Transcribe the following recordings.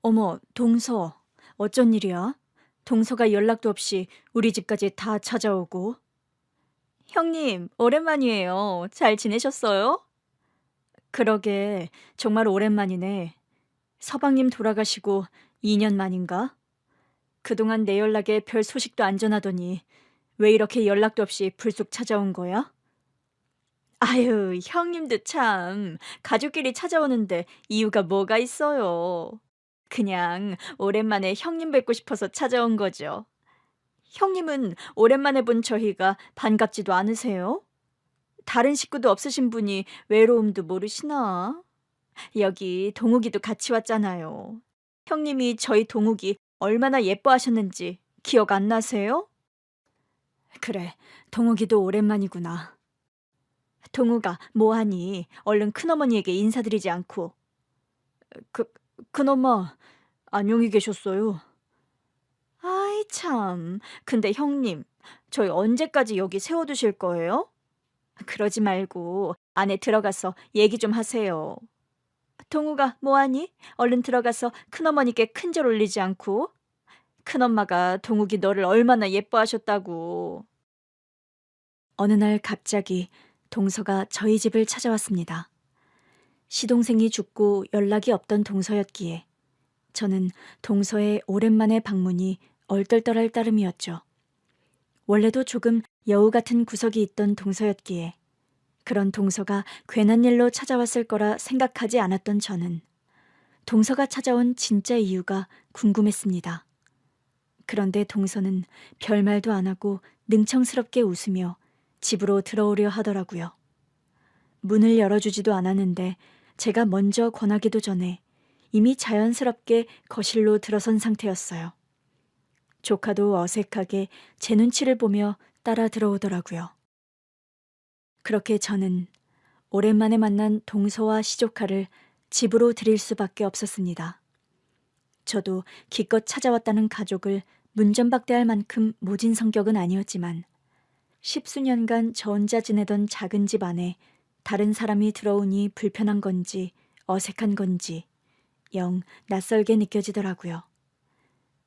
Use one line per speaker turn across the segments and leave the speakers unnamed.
어머, 동서. 어쩐 일이야? 동서가 연락도 없이 우리 집까지 다 찾아오고. 형님, 오랜만이에요. 잘 지내셨어요? 그러게, 정말 오랜만이네. 서방님 돌아가시고 2년 만인가? 그동안 내 연락에 별 소식도 안 전하더니 왜 이렇게 연락도 없이 불쑥 찾아온 거야? 아유, 형님도 참, 가족끼리 찾아오는데 이유가 뭐가 있어요. 그냥 오랜만에 형님 뵙고 싶어서 찾아온 거죠. 형님은 오랜만에 본 저희가 반갑지도 않으세요? 다른 식구도 없으신 분이 외로움도 모르시나? 여기 동욱이도 같이 왔잖아요. 형님이 저희 동욱이 얼마나 예뻐하셨는지 기억 안 나세요? 그래, 동욱이도 오랜만이구나. 동욱아, 뭐하니? 얼른 큰어머니에게 인사드리지 않고. 그, 큰엄마, 안녕히 계셨어요? 아이, 참. 근데 형님, 저희 언제까지 여기 세워두실 거예요? 그러지 말고 안에 들어가서 얘기 좀 하세요. 동우가 뭐하니? 얼른 들어가서 큰어머니께 큰절 올리지 않고. 큰엄마가 동욱이 너를 얼마나 예뻐하셨다고. 어느 날 갑자기 동서가 저희 집을 찾아왔습니다. 시동생이 죽고 연락이 없던 동서였기에 저는 동서의 오랜만의 방문이 얼떨떨할 따름이었죠. 원래도 조금 여우 같은 구석이 있던 동서였기에 그런 동서가 괜한 일로 찾아왔을 거라 생각하지 않았던 저는 동서가 찾아온 진짜 이유가 궁금했습니다. 그런데 동서는 별말도 안 하고 능청스럽게 웃으며 집으로 들어오려 하더라고요. 문을 열어주지도 않았는데 제가 먼저 권하기도 전에 이미 자연스럽게 거실로 들어선 상태였어요. 조카도 어색하게 제 눈치를 보며 따라 들어오더라고요. 그렇게 저는 오랜만에 만난 동서와 시조카를 집으로 들일 수밖에 없었습니다. 저도 기껏 찾아왔다는 가족을 문전박대할 만큼 모진 성격은 아니었지만 10수년간 저 혼자 지내던 작은 집 안에 다른 사람이 들어오니 불편한 건지 어색한 건지 영 낯설게 느껴지더라고요.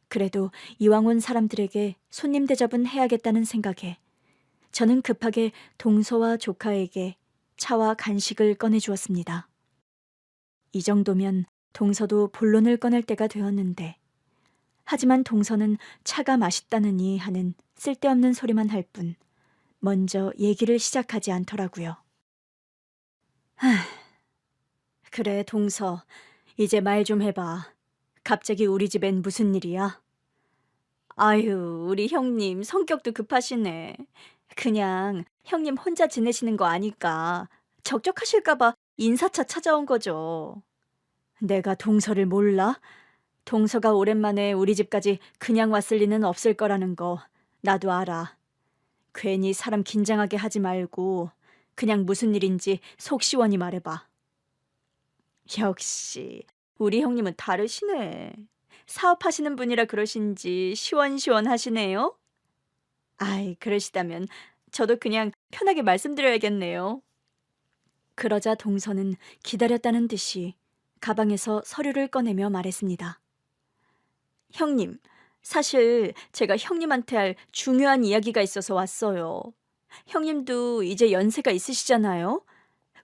그래도 이왕 온 사람들에게 손님 대접은 해야겠다는 생각에 저는 급하게 동서와 조카에게 차와 간식을 꺼내주었습니다. 이 정도면 동서도 본론을 꺼낼 때가 되었는데 하지만 동서는 차가 맛있다느니 하는 쓸데없는 소리만 할 뿐 먼저 얘기를 시작하지 않더라고요. 그래, 동서. 이제 말 좀 해봐. 갑자기 우리 집엔 무슨 일이야? 아유, 우리 형님 성격도 급하시네. 그냥 형님 혼자 지내시는 거 아니까 적적하실까봐 인사차 찾아온 거죠. 내가 동서를 몰라? 동서가 오랜만에 우리 집까지 그냥 왔을 리는 없을 거라는 거 나도 알아. 괜히 사람 긴장하게 하지 말고 그냥 무슨 일인지 속 시원히 말해봐. 역시 우리 형님은 다르시네. 사업하시는 분이라 그러신지 시원시원하시네요. 아이, 그러시다면 저도 그냥 편하게 말씀드려야겠네요. 그러자 동서는 기다렸다는 듯이 가방에서 서류를 꺼내며 말했습니다. 형님, 사실 제가 형님한테 할 중요한 이야기가 있어서 왔어요. 형님도 이제 연세가 있으시잖아요.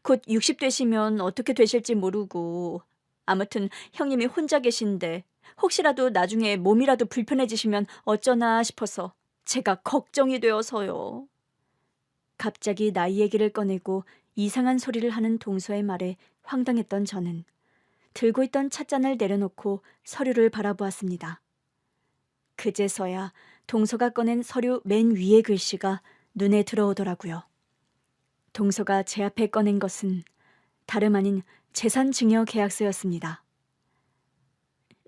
곧 60 되시면 어떻게 되실지 모르고. 아무튼 형님이 혼자 계신데 혹시라도 나중에 몸이라도 불편해지시면 어쩌나 싶어서 제가 걱정이 되어서요. 갑자기 나이 얘기를 꺼내고 이상한 소리를 하는 동서의 말에 황당했던 저는 들고 있던 찻잔을 내려놓고 서류를 바라보았습니다. 그제서야 동서가 꺼낸 서류 맨 위의 글씨가 눈에 들어오더라고요. 동서가 제 앞에 꺼낸 것은 다름 아닌 재산증여 계약서였습니다.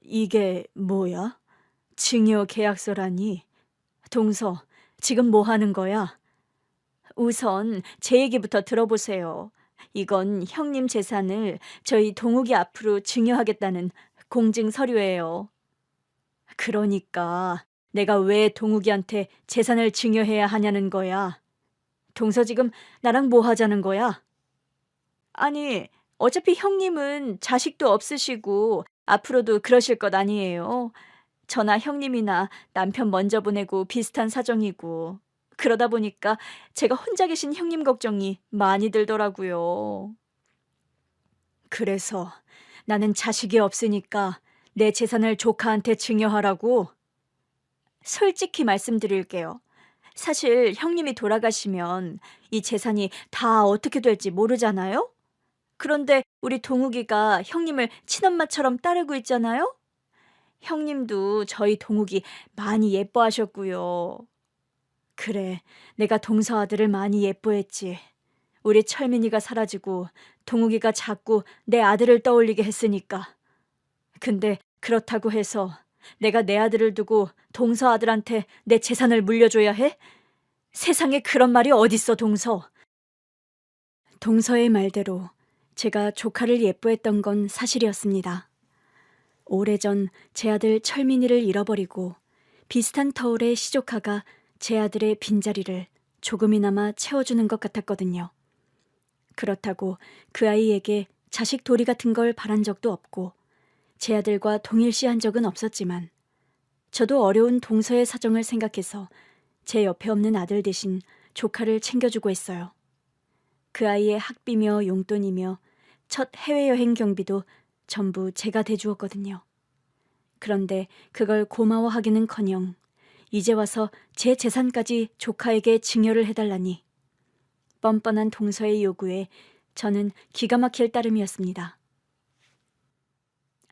이게 뭐야? 증여 계약서라니? 동서, 지금 뭐 하는 거야? 우선 제 얘기부터 들어보세요. 이건 형님 재산을 저희 동욱이 앞으로 증여하겠다는 공증 서류예요. 그러니까 내가 왜 동욱이한테 재산을 증여해야 하냐는 거야. 동서 지금 나랑 뭐 하자는 거야? 아니, 어차피 형님은 자식도 없으시고 앞으로도 그러실 것 아니에요. 저나 형님이나 남편 먼저 보내고 비슷한 사정이고 그러다 보니까 제가 혼자 계신 형님 걱정이 많이 들더라고요. 그래서 나는 자식이 없으니까 내 재산을 조카한테 증여하라고? 솔직히 말씀드릴게요. 사실 형님이 돌아가시면 이 재산이 다 어떻게 될지 모르잖아요? 그런데 우리 동욱이가 형님을 친엄마처럼 따르고 있잖아요? 형님도 저희 동욱이 많이 예뻐하셨고요. 그래, 내가 동서 아들을 많이 예뻐했지. 우리 철민이가 사라지고 동욱이가 자꾸 내 아들을 떠올리게 했으니까. 근데 그렇다고 해서 내가 내 아들을 두고 동서 아들한테 내 재산을 물려줘야 해? 세상에 그런 말이 어딨어, 동서. 동서의 말대로 제가 조카를 예뻐했던 건 사실이었습니다. 오래전 제 아들 철민이를 잃어버리고 비슷한 터울의 시조카가 제 아들의 빈자리를 조금이나마 채워주는 것 같았거든요. 그렇다고 그 아이에게 자식 도리 같은 걸 바란 적도 없고 제 아들과 동일시한 적은 없었지만 저도 어려운 동서의 사정을 생각해서 제 옆에 없는 아들 대신 조카를 챙겨주고 했어요. 그 아이의 학비며 용돈이며 첫 해외여행 경비도 전부 제가 대주었거든요. 그런데 그걸 고마워하기는커녕 이제 와서 제 재산까지 조카에게 증여를 해달라니 뻔뻔한 동서의 요구에 저는 기가 막힐 따름이었습니다.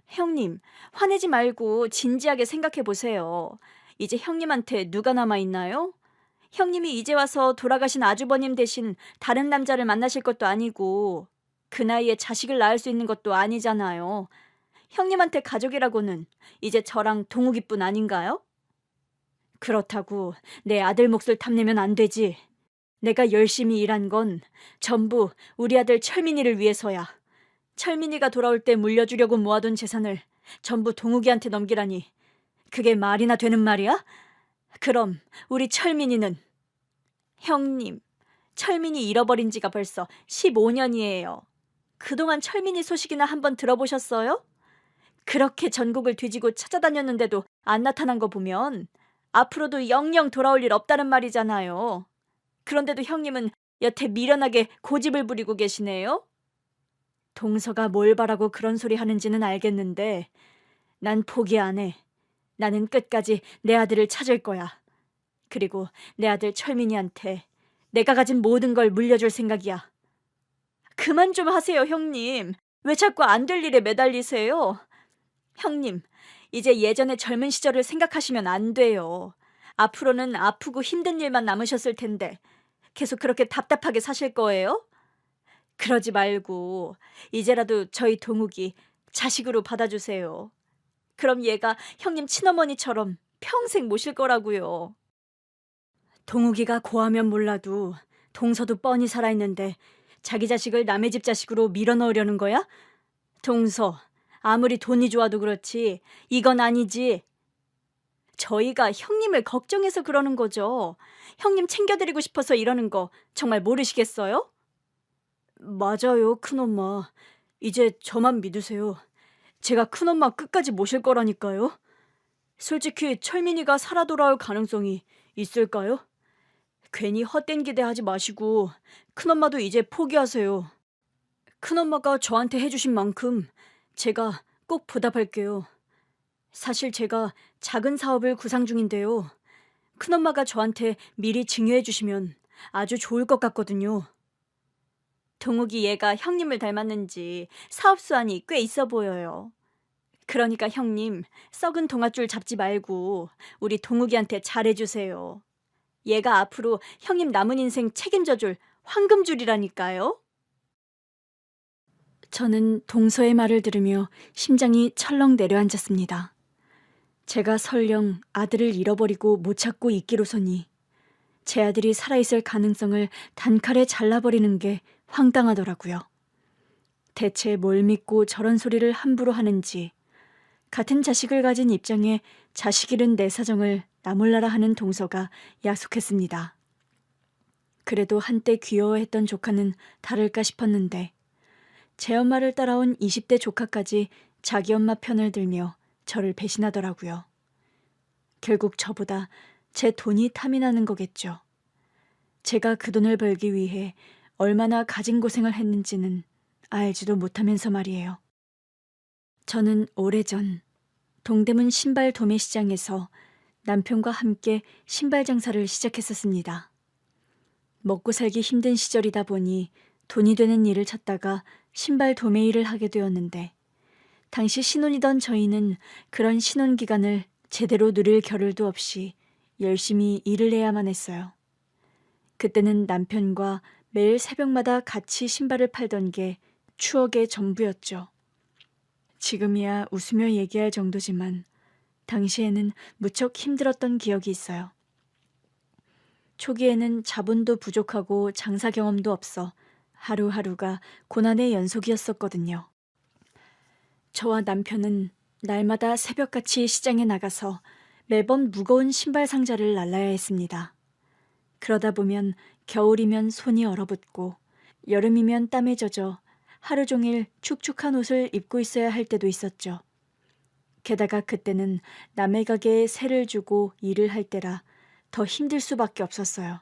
형님, 화내지 말고 진지하게 생각해 보세요. 이제 형님한테 누가 남아있나요? 형님이 이제 와서 돌아가신 아주버님 대신 다른 남자를 만나실 것도 아니고 그 나이에 자식을 낳을 수 있는 것도 아니잖아요. 형님한테 가족이라고는 이제 저랑 동욱이뿐 아닌가요? 그렇다고 내 아들 몫을 탐내면 안 되지. 내가 열심히 일한 건 전부 우리 아들 철민이를 위해서야. 철민이가 돌아올 때 물려주려고 모아둔 재산을 전부 동욱이한테 넘기라니 그게 말이나 되는 말이야? 그럼 우리 철민이는? 형님, 철민이 잃어버린 지가 벌써 15년이에요. 그동안 철민이 소식이나 한번 들어보셨어요? 그렇게 전국을 뒤지고 찾아다녔는데도 안 나타난 거 보면 앞으로도 영영 돌아올 일 없다는 말이잖아요. 그런데도 형님은 여태 미련하게 고집을 부리고 계시네요. 동서가 뭘 바라고 그런 소리 하는지는 알겠는데 난 포기 안 해. 나는 끝까지 내 아들을 찾을 거야. 그리고 내 아들 철민이한테 내가 가진 모든 걸 물려줄 생각이야. 그만 좀 하세요, 형님. 왜 자꾸 안 될 일에 매달리세요? 형님, 이제 예전의 젊은 시절을 생각하시면 안 돼요. 앞으로는 아프고 힘든 일만 남으셨을 텐데 계속 그렇게 답답하게 사실 거예요? 그러지 말고 이제라도 저희 동욱이 자식으로 받아주세요. 그럼 얘가 형님 친어머니처럼 평생 모실 거라고요. 동욱이가 고하면 몰라도 동서도 뻔히 살아있는데 자기 자식을 남의 집 자식으로 밀어넣으려는 거야? 동서, 아무리 돈이 좋아도 그렇지 이건 아니지. 저희가 형님을 걱정해서 그러는 거죠. 형님 챙겨드리고 싶어서 이러는 거 정말 모르시겠어요? 맞아요, 큰엄마. 이제 저만 믿으세요. 제가 큰엄마 끝까지 모실 거라니까요. 솔직히 철민이가 살아 돌아올 가능성이 있을까요? 괜히 헛된 기대하지 마시고 큰엄마도 이제 포기하세요. 큰엄마가 저한테 해주신 만큼 제가 꼭 보답할게요. 사실 제가 작은 사업을 구상 중인데요. 큰엄마가 저한테 미리 증여해 주시면 아주 좋을 것 같거든요. 동욱이 얘가 형님을 닮았는지 사업 수완이 꽤 있어 보여요. 그러니까 형님, 썩은 동아줄 잡지 말고 우리 동욱이한테 잘해주세요. 얘가 앞으로 형님 남은 인생 책임져줄 황금줄이라니까요. 저는 동서의 말을 들으며 심장이 철렁 내려앉았습니다. 제가 설령 아들을 잃어버리고 못 찾고 있기로서니 제 아들이 살아있을 가능성을 단칼에 잘라버리는 게 황당하더라고요. 대체 뭘 믿고 저런 소리를 함부로 하는지, 같은 자식을 가진 입장에 자식 잃은 내 사정을 나몰라라 하는 동서가 야속했습니다. 그래도 한때 귀여워했던 조카는 다를까 싶었는데 제 엄마를 따라온 20대 조카까지 자기 엄마 편을 들며 저를 배신하더라고요. 결국 저보다 제 돈이 탐이 나는 거겠죠. 제가 그 돈을 벌기 위해 얼마나 가진 고생을 했는지는 알지도 못하면서 말이에요. 저는 오래전 동대문 신발 도매시장에서 남편과 함께 신발 장사를 시작했었습니다. 먹고 살기 힘든 시절이다 보니 돈이 되는 일을 찾다가 신발 도매 일을 하게 되었는데, 당시 신혼이던 저희는 그런 신혼 기간을 제대로 누릴 겨를도 없이 열심히 일을 해야만 했어요. 그때는 남편과 매일 새벽마다 같이 신발을 팔던 게 추억의 전부였죠. 지금이야 웃으며 얘기할 정도지만 당시에는 무척 힘들었던 기억이 있어요. 초기에는 자본도 부족하고 장사 경험도 없어 하루하루가 고난의 연속이었었거든요. 저와 남편은 날마다 새벽같이 시장에 나가서 매번 무거운 신발 상자를 날라야 했습니다. 그러다 보면 겨울이면 손이 얼어붙고 여름이면 땀에 젖어 하루 종일 축축한 옷을 입고 있어야 할 때도 있었죠. 게다가 그때는 남의 가게에 세를 주고 일을 할 때라 더 힘들 수밖에 없었어요.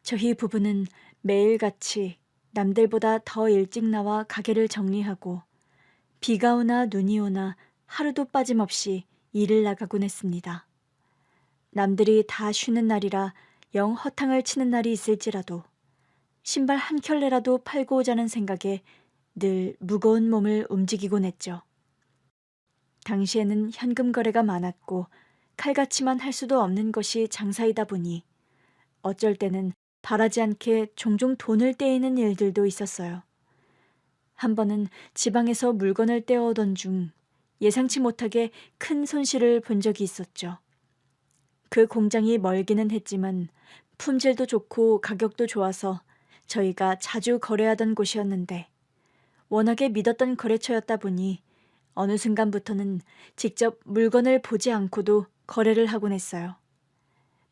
저희 부부는 매일같이 남들보다 더 일찍 나와 가게를 정리하고 비가 오나 눈이 오나 하루도 빠짐없이 일을 나가곤 했습니다. 남들이 다 쉬는 날이라 영 허탕을 치는 날이 있을지라도 신발 한 켤레라도 팔고 오자는 생각에 늘 무거운 몸을 움직이곤 했죠. 당시에는 현금 거래가 많았고 칼같이만 할 수도 없는 것이 장사이다 보니 어쩔 때는 바라지 않게 종종 돈을 떼이는 일들도 있었어요. 한 번은 지방에서 물건을 떼어오던 중 예상치 못하게 큰 손실을 본 적이 있었죠. 그 공장이 멀기는 했지만 품질도 좋고 가격도 좋아서 저희가 자주 거래하던 곳이었는데, 워낙에 믿었던 거래처였다 보니 어느 순간부터는 직접 물건을 보지 않고도 거래를 하곤 했어요.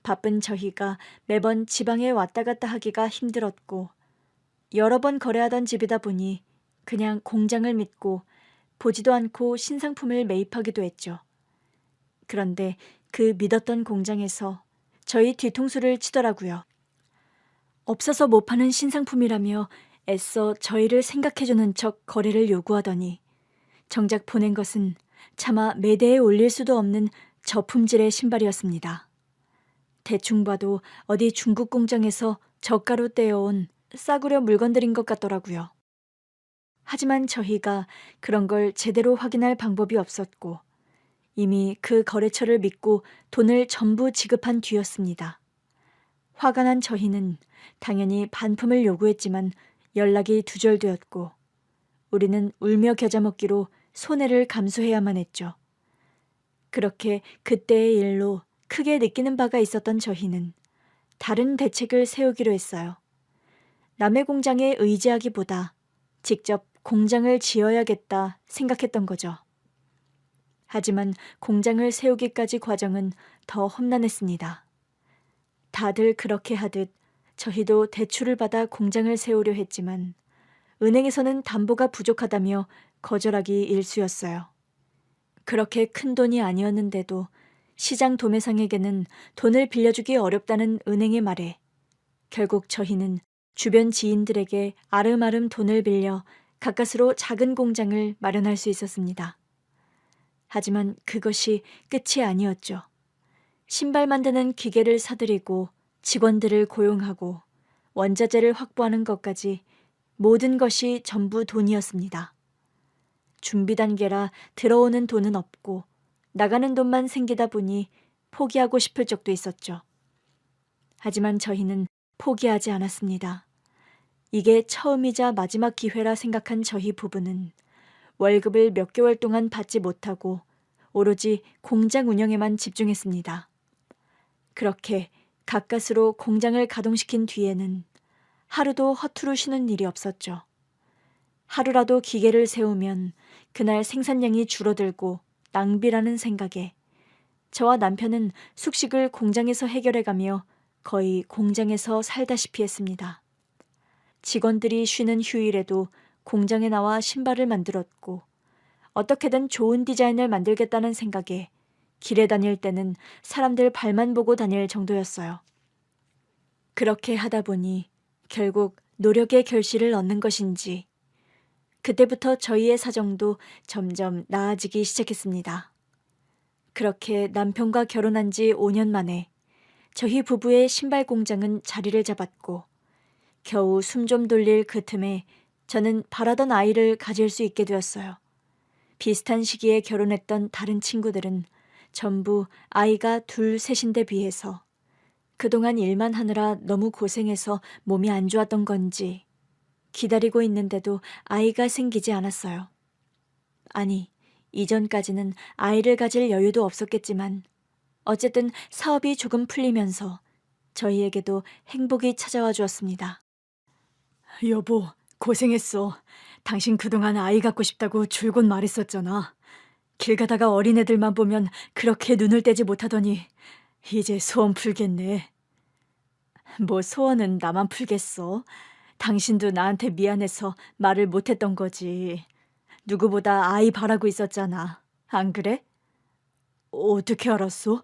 바쁜 저희가 매번 지방에 왔다 갔다 하기가 힘들었고, 여러 번 거래하던 집이다 보니 그냥 공장을 믿고 보지도 않고 신상품을 매입하기도 했죠. 그런데 그 믿었던 공장에서 저희 뒤통수를 치더라고요. 없어서 못 파는 신상품이라며 애써 저희를 생각해주는 척 거래를 요구하더니 정작 보낸 것은 차마 매대에 올릴 수도 없는 저품질의 신발이었습니다. 대충 봐도 어디 중국 공장에서 저가로 떼어온 싸구려 물건들인 것 같더라고요. 하지만 저희가 그런 걸 제대로 확인할 방법이 없었고 이미 그 거래처를 믿고 돈을 전부 지급한 뒤였습니다. 화가 난 저희는 당연히 반품을 요구했지만 연락이 두절되었고 우리는 울며 겨자 먹기로 손해를 감수해야만 했죠. 그렇게 그때의 일로 크게 느끼는 바가 있었던 저희는 다른 대책을 세우기로 했어요. 남의 공장에 의지하기보다 직접 공장을 지어야겠다 생각했던 거죠. 하지만 공장을 세우기까지 과정은 더 험난했습니다. 다들 그렇게 하듯 저희도 대출을 받아 공장을 세우려 했지만 은행에서는 담보가 부족하다며 거절하기 일쑤였어요. 그렇게 큰 돈이 아니었는데도 시장 도매상에게는 돈을 빌려주기 어렵다는 은행의 말에 결국 저희는 주변 지인들에게 아름아름 돈을 빌려 가까스로 작은 공장을 마련할 수 있었습니다. 하지만 그것이 끝이 아니었죠. 신발 만드는 기계를 사들이고 직원들을 고용하고 원자재를 확보하는 것까지 모든 것이 전부 돈이었습니다. 준비 단계라 들어오는 돈은 없고 나가는 돈만 생기다 보니 포기하고 싶을 적도 있었죠. 하지만 저희는 포기하지 않았습니다. 이게 처음이자 마지막 기회라 생각한 저희 부부는 월급을 몇 개월 동안 받지 못하고 오로지 공장 운영에만 집중했습니다. 그렇게 가까스로 공장을 가동시킨 뒤에는 하루도 허투루 쉬는 일이 없었죠. 하루라도 기계를 세우면 그날 생산량이 줄어들고 낭비라는 생각에 저와 남편은 숙식을 공장에서 해결해가며 거의 공장에서 살다시피 했습니다. 직원들이 쉬는 휴일에도 공장에 나와 신발을 만들었고 어떻게든 좋은 디자인을 만들겠다는 생각에 길에 다닐 때는 사람들 발만 보고 다닐 정도였어요. 그렇게 하다 보니 결국 노력의 결실을 얻는 것인지 그때부터 저희의 사정도 점점 나아지기 시작했습니다. 그렇게 남편과 결혼한 지 5년 만에 저희 부부의 신발 공장은 자리를 잡았고 겨우 숨 좀 돌릴 그 틈에 저는 바라던 아이를 가질 수 있게 되었어요. 비슷한 시기에 결혼했던 다른 친구들은 전부 아이가 둘, 셋인데 비해서 그동안 일만 하느라 너무 고생해서 몸이 안 좋았던 건지 기다리고 있는데도 아이가 생기지 않았어요. 아니, 이전까지는 아이를 가질 여유도 없었겠지만 어쨌든 사업이 조금 풀리면서 저희에게도 행복이 찾아와 주었습니다. 여보, 고생했어. 당신 그동안 아이 갖고 싶다고 줄곧 말했었잖아. 길 가다가 어린애들만 보면 그렇게 눈을 떼지 못하더니 이제 소원 풀겠네. 뭐 소원은 나만 풀겠어. 당신도 나한테 미안해서 말을 못했던 거지. 누구보다 아이 바라고 있었잖아. 안 그래? 어떻게 알았어?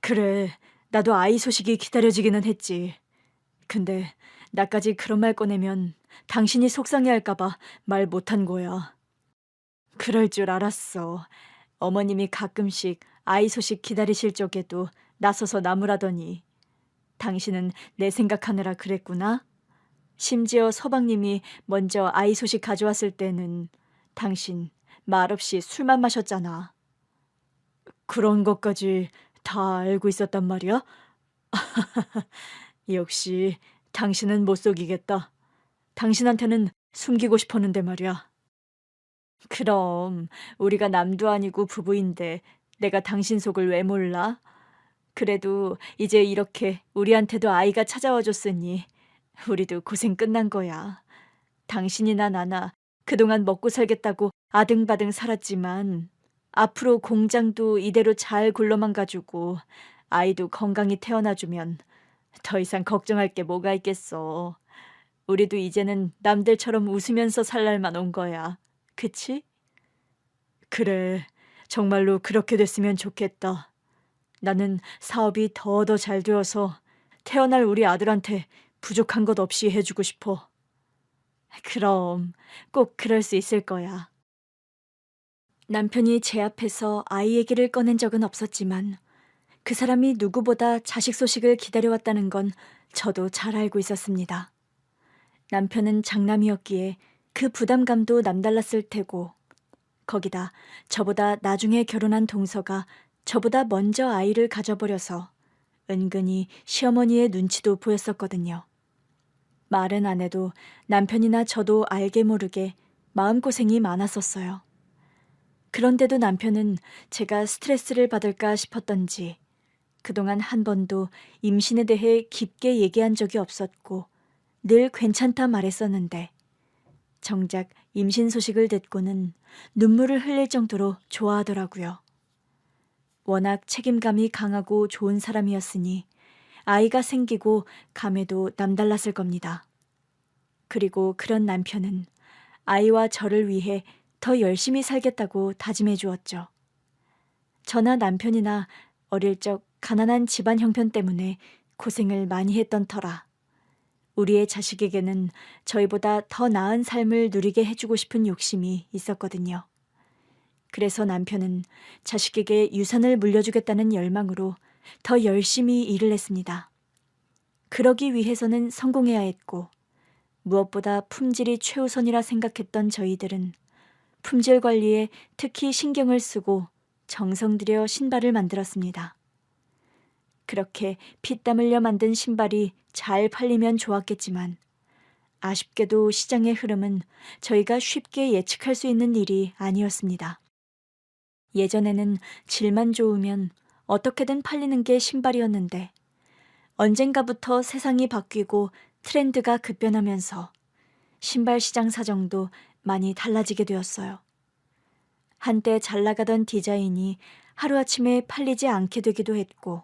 그래, 나도 아이 소식이 기다려지기는 했지. 근데 나까지 그런 말 꺼내면 당신이 속상해할까 봐 말 못한 거야. 그럴 줄 알았어. 어머님이 가끔씩 아이 소식 기다리실 적에도 나서서 나무라더니 당신은 내 생각하느라 그랬구나. 심지어 서방님이 먼저 아이 소식 가져왔을 때는 당신 말없이 술만 마셨잖아. 그런 것까지 다 알고 있었단 말이야? 역시 당신은 못 속이겠다. 당신한테는 숨기고 싶었는데 말이야. 그럼 우리가 남도 아니고 부부인데 내가 당신 속을 왜 몰라? 그래도 이제 이렇게 우리한테도 아이가 찾아와 줬으니 우리도 고생 끝난 거야. 당신이나 나나 그동안 먹고 살겠다고 아등바등 살았지만 앞으로 공장도 이대로 잘 굴러만 가지고 아이도 건강히 태어나주면 더 이상 걱정할 게 뭐가 있겠어. 우리도 이제는 남들처럼 웃으면서 살 날만 온 거야. 그치? 그래, 정말로 그렇게 됐으면 좋겠다. 나는 사업이 더 잘 되어서 태어날 우리 아들한테 부족한 것 없이 해주고 싶어. 그럼 꼭 그럴 수 있을 거야. 남편이 제 앞에서 아이 얘기를 꺼낸 적은 없었지만 그 사람이 누구보다 자식 소식을 기다려왔다는 건 저도 잘 알고 있었습니다. 남편은 장남이었기에 그 부담감도 남달랐을 테고 거기다 저보다 나중에 결혼한 동서가 저보다 먼저 아이를 가져버려서 은근히 시어머니의 눈치도 보였었거든요. 말은 안 해도 남편이나 저도 알게 모르게 마음고생이 많았었어요. 그런데도 남편은 제가 스트레스를 받을까 싶었던지 그동안 한 번도 임신에 대해 깊게 얘기한 적이 없었고 늘 괜찮다 말했었는데 정작 임신 소식을 듣고는 눈물을 흘릴 정도로 좋아하더라고요. 워낙 책임감이 강하고 좋은 사람이었으니 아이가 생기고 감에도 남달랐을 겁니다. 그리고 그런 남편은 아이와 저를 위해 더 열심히 살겠다고 다짐해 주었죠. 저나 남편이나 어릴 적 가난한 집안 형편 때문에 고생을 많이 했던 터라 우리의 자식에게는 저희보다 더 나은 삶을 누리게 해주고 싶은 욕심이 있었거든요. 그래서 남편은 자식에게 유산을 물려주겠다는 열망으로 더 열심히 일을 했습니다. 그러기 위해서는 성공해야 했고 무엇보다 품질이 최우선이라 생각했던 저희들은 품질 관리에 특히 신경을 쓰고 정성 들여 신발을 만들었습니다. 그렇게 피땀 흘려 만든 신발이 잘 팔리면 좋았겠지만 아쉽게도 시장의 흐름은 저희가 쉽게 예측할 수 있는 일이 아니었습니다. 예전에는 질만 좋으면 어떻게든 팔리는 게 신발이었는데 언젠가부터 세상이 바뀌고 트렌드가 급변하면서 신발 시장 사정도 많이 달라지게 되었어요. 한때 잘 나가던 디자인이 하루아침에 팔리지 않게 되기도 했고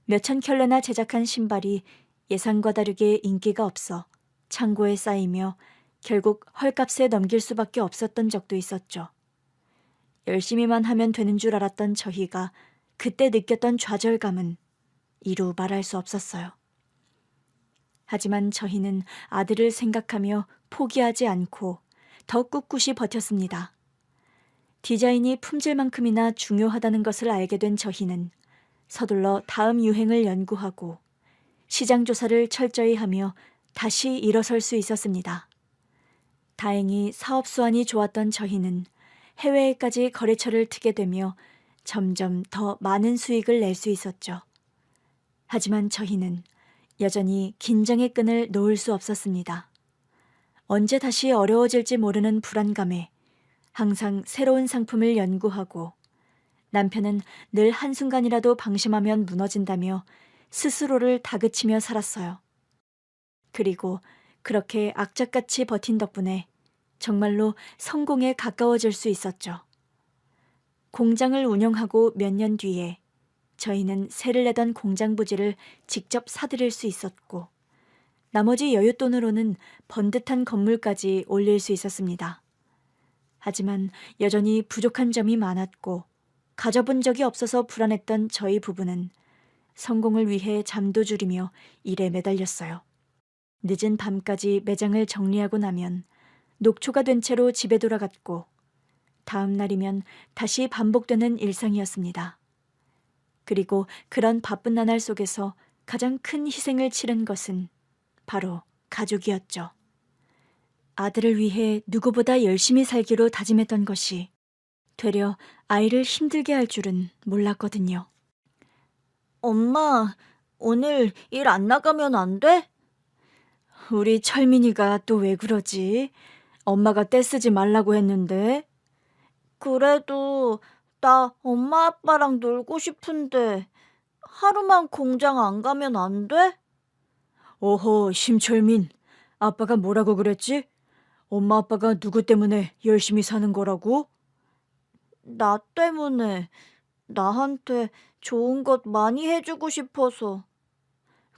몇천 켤레나 제작한 신발이 예상과 다르게 인기가 없어 창고에 쌓이며 결국 헐값에 넘길 수밖에 없었던 적도 있었죠. 열심히만 하면 되는 줄 알았던 저희가 그때 느꼈던 좌절감은 이루 말할 수 없었어요. 하지만 저희는 아들을 생각하며 포기하지 않고 더 꿋꿋이 버텼습니다. 디자인이 품질만큼이나 중요하다는 것을 알게 된 저희는 서둘러 다음 유행을 연구하고 시장 조사를 철저히 하며 다시 일어설 수 있었습니다. 다행히 사업 수완이 좋았던 저희는 해외에까지 거래처를 트게 되며 점점 더 많은 수익을 낼 수 있었죠. 하지만 저희는 여전히 긴장의 끈을 놓을 수 없었습니다. 언제 다시 어려워질지 모르는 불안감에 항상 새로운 상품을 연구하고 남편은 늘 한순간이라도 방심하면 무너진다며 스스로를 다그치며 살았어요. 그리고 그렇게 악착같이 버틴 덕분에 정말로 성공에 가까워질 수 있었죠. 공장을 운영하고 몇 년 뒤에 저희는 세를 내던 공장 부지를 직접 사들일 수 있었고 나머지 여윳돈으로는 번듯한 건물까지 올릴 수 있었습니다. 하지만 여전히 부족한 점이 많았고 가져본 적이 없어서 불안했던 저희 부부는 성공을 위해 잠도 줄이며 일에 매달렸어요. 늦은 밤까지 매장을 정리하고 나면 녹초가 된 채로 집에 돌아갔고 다음 날이면 다시 반복되는 일상이었습니다. 그리고 그런 바쁜 나날 속에서 가장 큰 희생을 치른 것은 바로 가족이었죠. 아들을 위해 누구보다 열심히 살기로 다짐했던 것이 되려 아이를 힘들게 할 줄은 몰랐거든요. 엄마, 오늘 일 안 나가면 안 돼? 우리 철민이가 또 왜 그러지? 엄마가 떼쓰지 말라고 했는데. 그래도 나 엄마 아빠랑 놀고 싶은데 하루만 공장 안 가면 안 돼? 어허, 심철민. 아빠가 뭐라고 그랬지? 엄마 아빠가 누구 때문에 열심히 사는 거라고? 나 때문에. 나한테 좋은 것 많이 해주고 싶어서.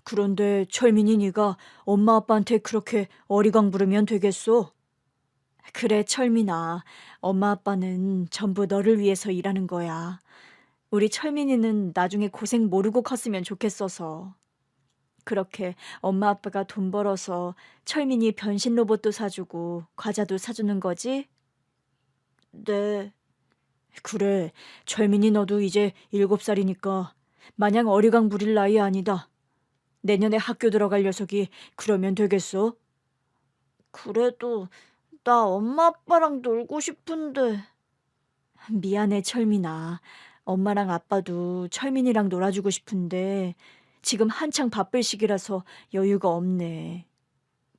그런데 철민이 네가 엄마 아빠한테 그렇게 어리광 부르면 되겠어? 그래, 철민아. 엄마 아빠는 전부 너를 위해서 일하는 거야. 우리 철민이는 나중에 고생 모르고 컸으면 좋겠어서. 그렇게 엄마 아빠가 돈 벌어서 철민이 변신 로봇도 사주고 과자도 사주는 거지? 네. 그래, 철민이 너도 이제 7살이니까 마냥 어리광 부릴 나이 아니다. 내년에 학교 들어갈 녀석이 그러면 되겠어? 그래도 나 엄마 아빠랑 놀고 싶은데. 미안해, 철민아. 엄마랑 아빠도 철민이랑 놀아주고 싶은데 지금 한창 바쁠 시기라서 여유가 없네.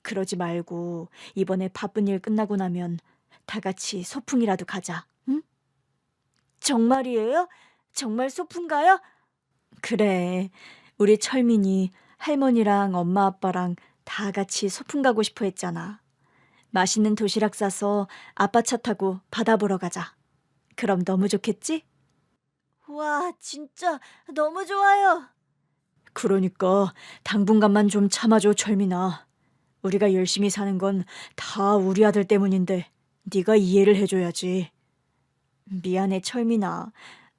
그러지 말고 이번에 바쁜 일 끝나고 나면 다 같이 소풍이라도 가자, 응? 정말이에요? 정말 소풍가요? 그래, 우리 철민이 할머니랑 엄마 아빠랑 다 같이 소풍 가고 싶어 했잖아. 맛있는 도시락 싸서 아빠 차 타고 바다 보러 가자. 그럼 너무 좋겠지? 와, 진짜 너무 좋아요. 그러니까 당분간만 좀 참아줘, 철민아. 우리가 열심히 사는 건 다 우리 아들 때문인데 네가 이해를 해줘야지. 미안해, 철민아.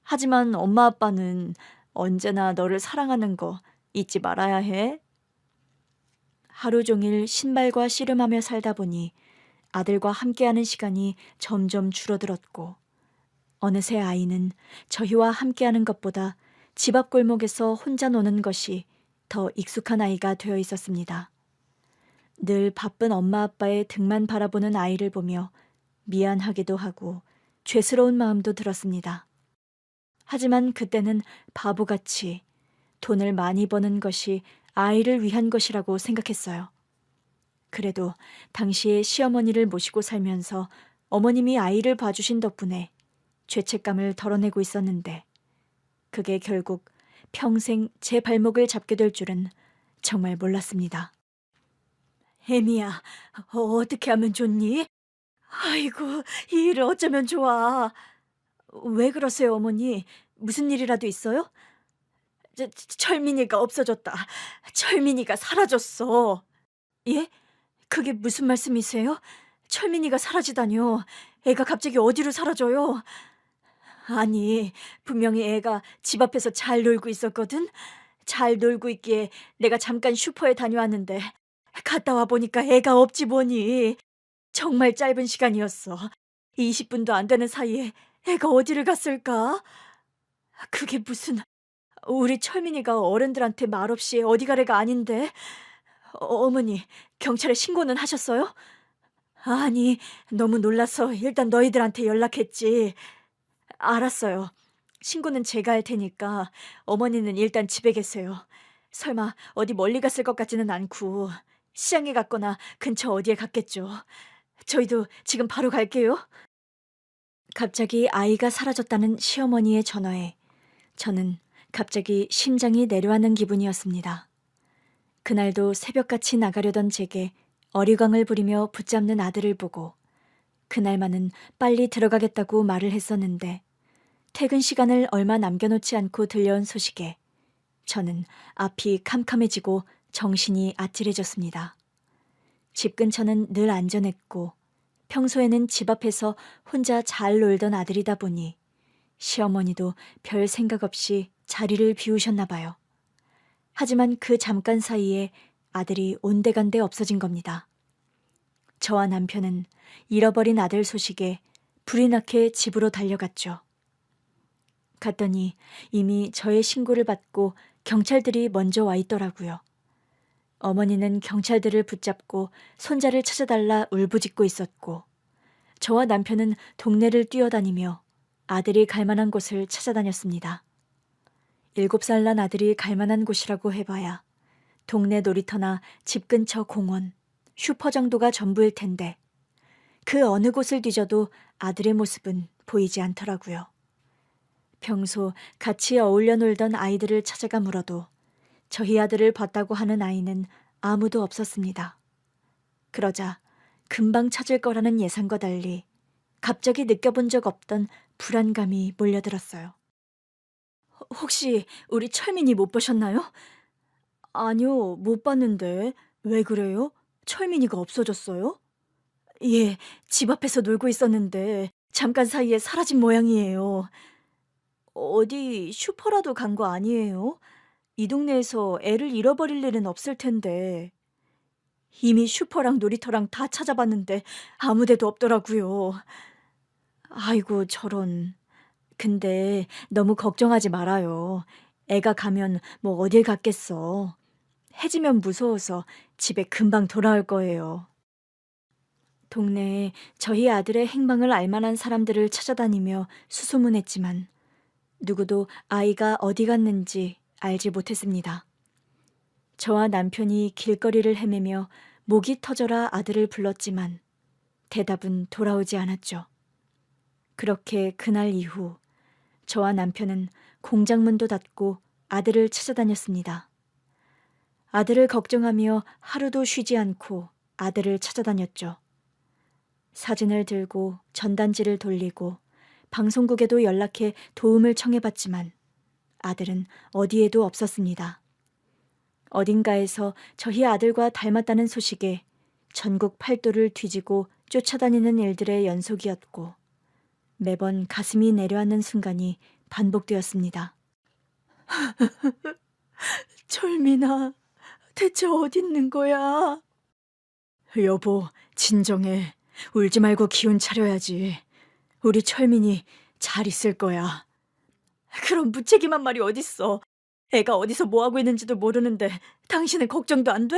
하지만 엄마 아빠는 언제나 너를 사랑하는 거 잊지 말아야 해. 하루 종일 신발과 씨름하며 살다 보니 아들과 함께하는 시간이 점점 줄어들었고 어느새 아이는 저희와 함께하는 것보다 집 앞 골목에서 혼자 노는 것이 더 익숙한 아이가 되어 있었습니다. 늘 바쁜 엄마 아빠의 등만 바라보는 아이를 보며 미안하기도 하고 죄스러운 마음도 들었습니다. 하지만 그때는 바보같이 돈을 많이 버는 것이 아이를 위한 것이라고 생각했어요. 그래도 당시에 시어머니를 모시고 살면서 어머님이 아이를 봐주신 덕분에 죄책감을 덜어내고 있었는데 그게 결국 평생 제 발목을 잡게 될 줄은 정말 몰랐습니다. 혜미야, 어떻게 하면 좋니? 아이고, 이 일을 어쩌면 좋아. 왜 그러세요, 어머니? 무슨 일이라도 있어요? 철민이가 없어졌다. 철민이가 사라졌어. 예? 그게 무슨 말씀이세요? 철민이가 사라지다뇨. 애가 갑자기 어디로 사라져요? 아니, 분명히 애가 집 앞에서 잘 놀고 있었거든? 잘 놀고 있기에 내가 잠깐 슈퍼에 다녀왔는데 갔다 와 보니까 애가 없지 뭐니. 정말 짧은 시간이었어. 20분도 안 되는 사이에 애가 어디를 갔을까? 그게 무슨 우리 철민이가 어른들한테 말없이 어디 가래가 아닌데. 어머니, 경찰에 신고는 하셨어요? 아니, 너무 놀라서 일단 너희들한테 연락했지. 알았어요. 신고는 제가 할 테니까 어머니는 일단 집에 계세요. 설마 어디 멀리 갔을 것 같지는 않고 시장에 갔거나 근처 어디에 갔겠죠. 저희도 지금 바로 갈게요. 갑자기 아이가 사라졌다는 시어머니의 전화에 저는 갑자기 심장이 내려앉는 기분이었습니다. 그날도 새벽같이 나가려던 제게 어리광을 부리며 붙잡는 아들을 보고 그날만은 빨리 들어가겠다고 말을 했었는데 퇴근 시간을 얼마 남겨놓지 않고 들려온 소식에 저는 앞이 캄캄해지고 정신이 아찔해졌습니다. 집 근처는 늘 안전했고 평소에는 집 앞에서 혼자 잘 놀던 아들이다 보니 시어머니도 별 생각 없이 자리를 비우셨나 봐요. 하지만 그 잠깐 사이에 아들이 온데간데 없어진 겁니다. 저와 남편은 잃어버린 아들 소식에 불이 나게 집으로 달려갔죠. 갔더니 이미 저의 신고를 받고 경찰들이 먼저 와 있더라고요. 어머니는 경찰들을 붙잡고 손자를 찾아달라 울부짖고 있었고 저와 남편은 동네를 뛰어다니며 아들이 갈 만한 곳을 찾아다녔습니다. 7살 난 아들이 갈 만한 곳이라고 해봐야 동네 놀이터나 집 근처 공원, 슈퍼 정도가 전부일 텐데 그 어느 곳을 뒤져도 아들의 모습은 보이지 않더라고요. 평소 같이 어울려 놀던 아이들을 찾아가 물어도 저희 아들을 봤다고 하는 아이는 아무도 없었습니다. 그러자 금방 찾을 거라는 예상과 달리 갑자기 느껴본 적 없던 불안감이 몰려들었어요. 혹시 우리 철민이 못 보셨나요? 아니요, 못 봤는데. 왜 그래요? 철민이가 없어졌어요? 예, 집 앞에서 놀고 있었는데 잠깐 사이에 사라진 모양이에요. 어디 슈퍼라도 간 거 아니에요? 이 동네에서 애를 잃어버릴 일은 없을 텐데. 이미 슈퍼랑 놀이터랑 다 찾아봤는데 아무 데도 없더라고요. 아이고, 저런. 근데 너무 걱정하지 말아요. 애가 가면 뭐 어딜 갔겠어. 해지면 무서워서 집에 금방 돌아올 거예요. 동네에 저희 아들의 행방을 알 만한 사람들을 찾아다니며 수소문했지만 누구도 아이가 어디 갔는지 알지 못했습니다. 저와 남편이 길거리를 헤매며 목이 터져라 아들을 불렀지만 대답은 돌아오지 않았죠. 그렇게 그날 이후 저와 남편은 공장문도 닫고 아들을 찾아다녔습니다. 아들을 걱정하며 하루도 쉬지 않고 아들을 찾아다녔죠. 사진을 들고 전단지를 돌리고 방송국에도 연락해 도움을 청해봤지만 아들은 어디에도 없었습니다. 어딘가에서 저희 아들과 닮았다는 소식에 전국 팔도를 뒤지고 쫓아다니는 일들의 연속이었고 매번 가슴이 내려앉는 순간이 반복되었습니다. 철민아, 대체 어디 있는 거야? 여보, 진정해. 울지 말고 기운 차려야지. 우리 철민이 잘 있을 거야. 그런 무책임한 말이 어딨어. 애가 어디서 뭐하고 있는지도 모르는데 당신은 걱정도 안 돼?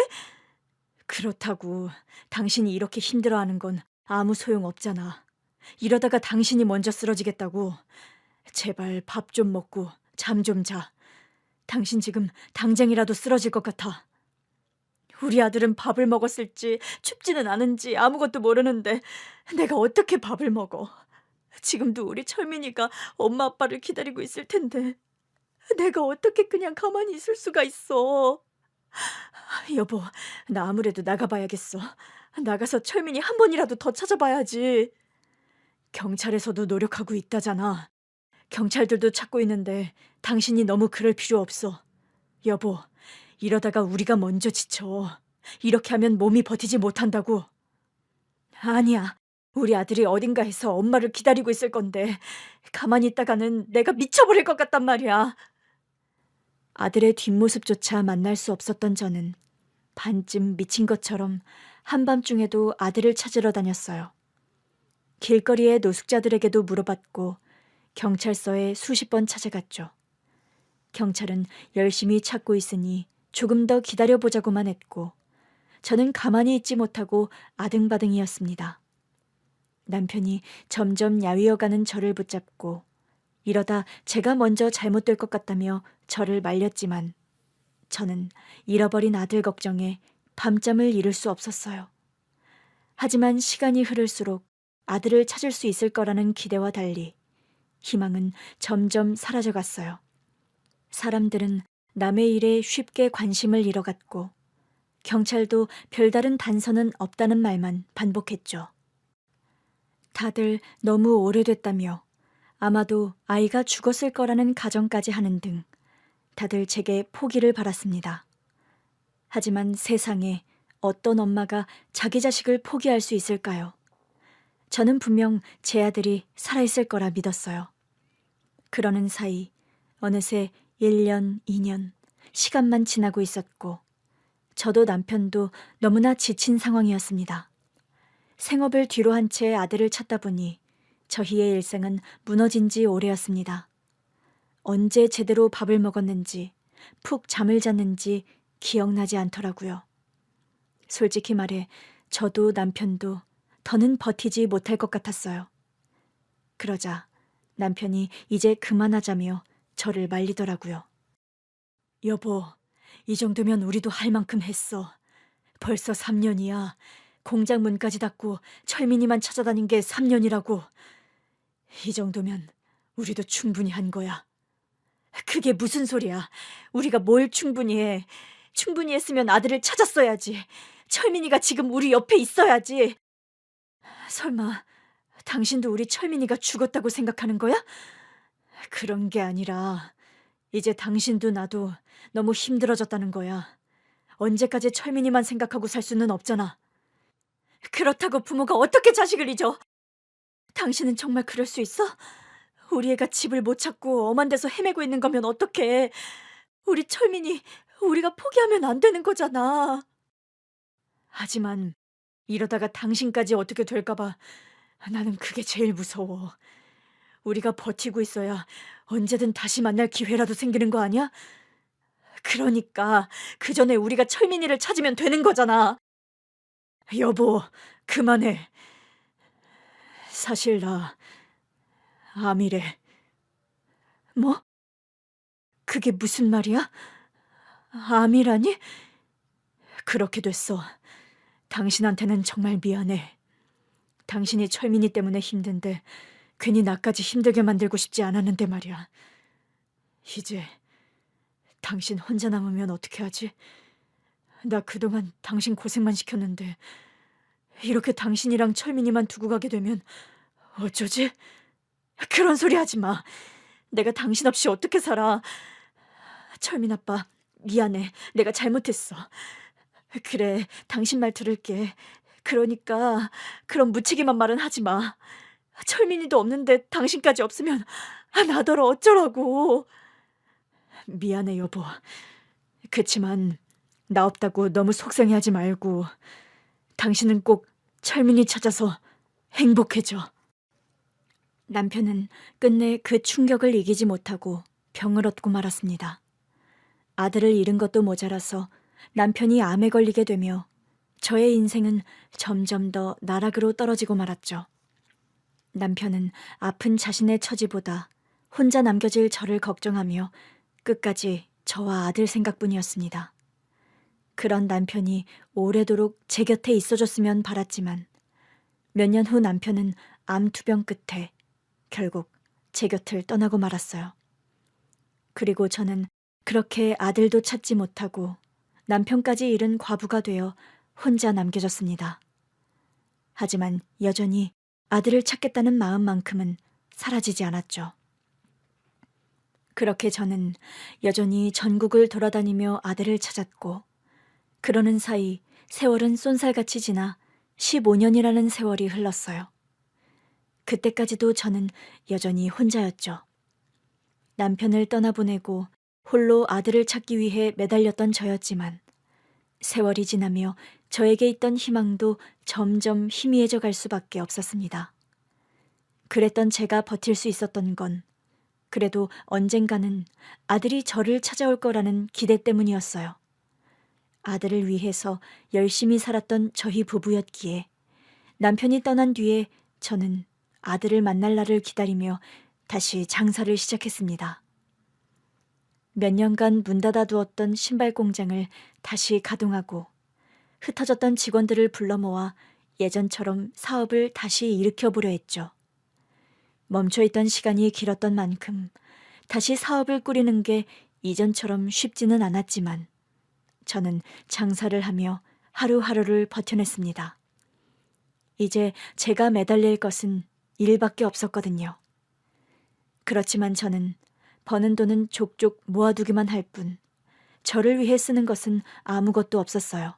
그렇다고 당신이 이렇게 힘들어하는 건 아무 소용 없잖아. 이러다가 당신이 먼저 쓰러지겠다고. 제발 밥 좀 먹고 잠 좀 자. 당신 지금 당장이라도 쓰러질 것 같아. 우리 아들은 밥을 먹었을지 춥지는 않은지 아무것도 모르는데 내가 어떻게 밥을 먹어. 지금도 우리 철민이가 엄마 아빠를 기다리고 있을 텐데 내가 어떻게 그냥 가만히 있을 수가 있어. 여보, 나 아무래도 나가봐야겠어. 나가서 철민이 한 번이라도 더 찾아봐야지. 경찰에서도 노력하고 있다잖아. 경찰들도 찾고 있는데 당신이 너무 그럴 필요 없어. 여보, 이러다가 우리가 먼저 지쳐. 이렇게 하면 몸이 버티지 못한다고. 아니야, 우리 아들이 어딘가에서 엄마를 기다리고 있을 건데 가만히 있다가는 내가 미쳐버릴 것 같단 말이야. 아들의 뒷모습조차 만날 수 없었던 저는 반쯤 미친 것처럼 한밤중에도 아들을 찾으러 다녔어요. 길거리의 노숙자들에게도 물어봤고 경찰서에 수십 번 찾아갔죠. 경찰은 열심히 찾고 있으니 조금 더 기다려보자고만 했고 저는 가만히 있지 못하고 아등바등이었습니다. 남편이 점점 야위어가는 저를 붙잡고 이러다 제가 먼저 잘못될 것 같다며 저를 말렸지만 저는 잃어버린 아들 걱정에 밤잠을 이룰 수 없었어요. 하지만 시간이 흐를수록 아들을 찾을 수 있을 거라는 기대와 달리 희망은 점점 사라져갔어요. 사람들은 남의 일에 쉽게 관심을 잃어갔고 경찰도 별다른 단서는 없다는 말만 반복했죠. 다들 너무 오래됐다며 아마도 아이가 죽었을 거라는 가정까지 하는 등 다들 제게 포기를 바랐습니다. 하지만 세상에 어떤 엄마가 자기 자식을 포기할 수 있을까요? 저는 분명 제 아들이 살아있을 거라 믿었어요. 그러는 사이 어느새 1년, 2년, 시간만 지나고 있었고 저도 남편도 너무나 지친 상황이었습니다. 생업을 뒤로 한 채 아들을 찾다 보니 저희의 일생은 무너진 지 오래였습니다. 언제 제대로 밥을 먹었는지, 푹 잠을 잤는지 기억나지 않더라고요. 솔직히 말해 저도 남편도 더는 버티지 못할 것 같았어요. 그러자 남편이 이제 그만하자며 저를 말리더라고요. 여보, 이 정도면 우리도 할 만큼 했어. 벌써 3년이야. 공장 문까지 닫고 철민이만 찾아다닌 게 3년이라고. 이 정도면 우리도 충분히 한 거야. 그게 무슨 소리야. 우리가 뭘 충분히 해. 충분히 했으면 아들을 찾았어야지. 철민이가 지금 우리 옆에 있어야지. 설마 당신도 우리 철민이가 죽었다고 생각하는 거야? 그런 게 아니라 이제 당신도 나도 너무 힘들어졌다는 거야. 언제까지 철민이만 생각하고 살 수는 없잖아. 그렇다고 부모가 어떻게 자식을 잊어? 당신은 정말 그럴 수 있어? 우리 애가 집을 못 찾고 엄한 데서 헤매고 있는 거면 어떡해. 우리 철민이 우리가 포기하면 안 되는 거잖아. 하지만 이러다가 당신까지 어떻게 될까 봐 나는 그게 제일 무서워. 우리가 버티고 있어야 언제든 다시 만날 기회라도 생기는 거 아니야? 그러니까 그 전에 우리가 철민이를 찾으면 되는 거잖아. 여보, 그만해. 사실 나 암이래. 뭐? 그게 무슨 말이야? 암이라니? 그렇게 됐어. 당신한테는 정말 미안해. 당신이 철민이 때문에 힘든데 괜히 나까지 힘들게 만들고 싶지 않았는데 말이야. 이제 당신 혼자 남으면 어떻게 하지? 나 그동안 당신 고생만 시켰는데 이렇게 당신이랑 철민이만 두고 가게 되면 어쩌지? 그런 소리 하지 마. 내가 당신 없이 어떻게 살아. 철민 아빠, 미안해. 내가 잘못했어. 그래, 당신 말 들을게. 그러니까 그런 무책임한 말은 하지 마. 철민이도 없는데 당신까지 없으면 나더러 어쩌라고. 미안해, 여보. 그치만 나 없다고 너무 속상해하지 말고 당신은 꼭 철민이 찾아서 행복해져. 남편은 끝내 그 충격을 이기지 못하고 병을 얻고 말았습니다. 아들을 잃은 것도 모자라서 남편이 암에 걸리게 되며 저의 인생은 점점 더 나락으로 떨어지고 말았죠. 남편은 아픈 자신의 처지보다 혼자 남겨질 저를 걱정하며 끝까지 저와 아들 생각뿐이었습니다. 그런 남편이 오래도록 제 곁에 있어줬으면 바랐지만 몇 년 후 남편은 암 투병 끝에 결국 제 곁을 떠나고 말았어요. 그리고 저는 그렇게 아들도 찾지 못하고 남편까지 잃은 과부가 되어 혼자 남겨졌습니다. 하지만 여전히 아들을 찾겠다는 마음만큼은 사라지지 않았죠. 그렇게 저는 여전히 전국을 돌아다니며 아들을 찾았고 그러는 사이 세월은 쏜살같이 지나 15년이라는 세월이 흘렀어요. 그때까지도 저는 여전히 혼자였죠. 남편을 떠나보내고 홀로 아들을 찾기 위해 매달렸던 저였지만 세월이 지나며 저에게 있던 희망도 점점 희미해져 갈 수밖에 없었습니다. 그랬던 제가 버틸 수 있었던 건 그래도 언젠가는 아들이 저를 찾아올 거라는 기대 때문이었어요. 아들을 위해서 열심히 살았던 저희 부부였기에 남편이 떠난 뒤에 저는 아들을 만날 날을 기다리며 다시 장사를 시작했습니다. 몇 년간 문 닫아 두었던 신발 공장을 다시 가동하고 흩어졌던 직원들을 불러 모아 예전처럼 사업을 다시 일으켜보려 했죠. 멈춰있던 시간이 길었던 만큼 다시 사업을 꾸리는 게 이전처럼 쉽지는 않았지만 저는 장사를 하며 하루하루를 버텨냈습니다. 이제 제가 매달릴 것은 일밖에 없었거든요. 그렇지만 저는 버는 돈은 족족 모아두기만 할 뿐 저를 위해 쓰는 것은 아무것도 없었어요.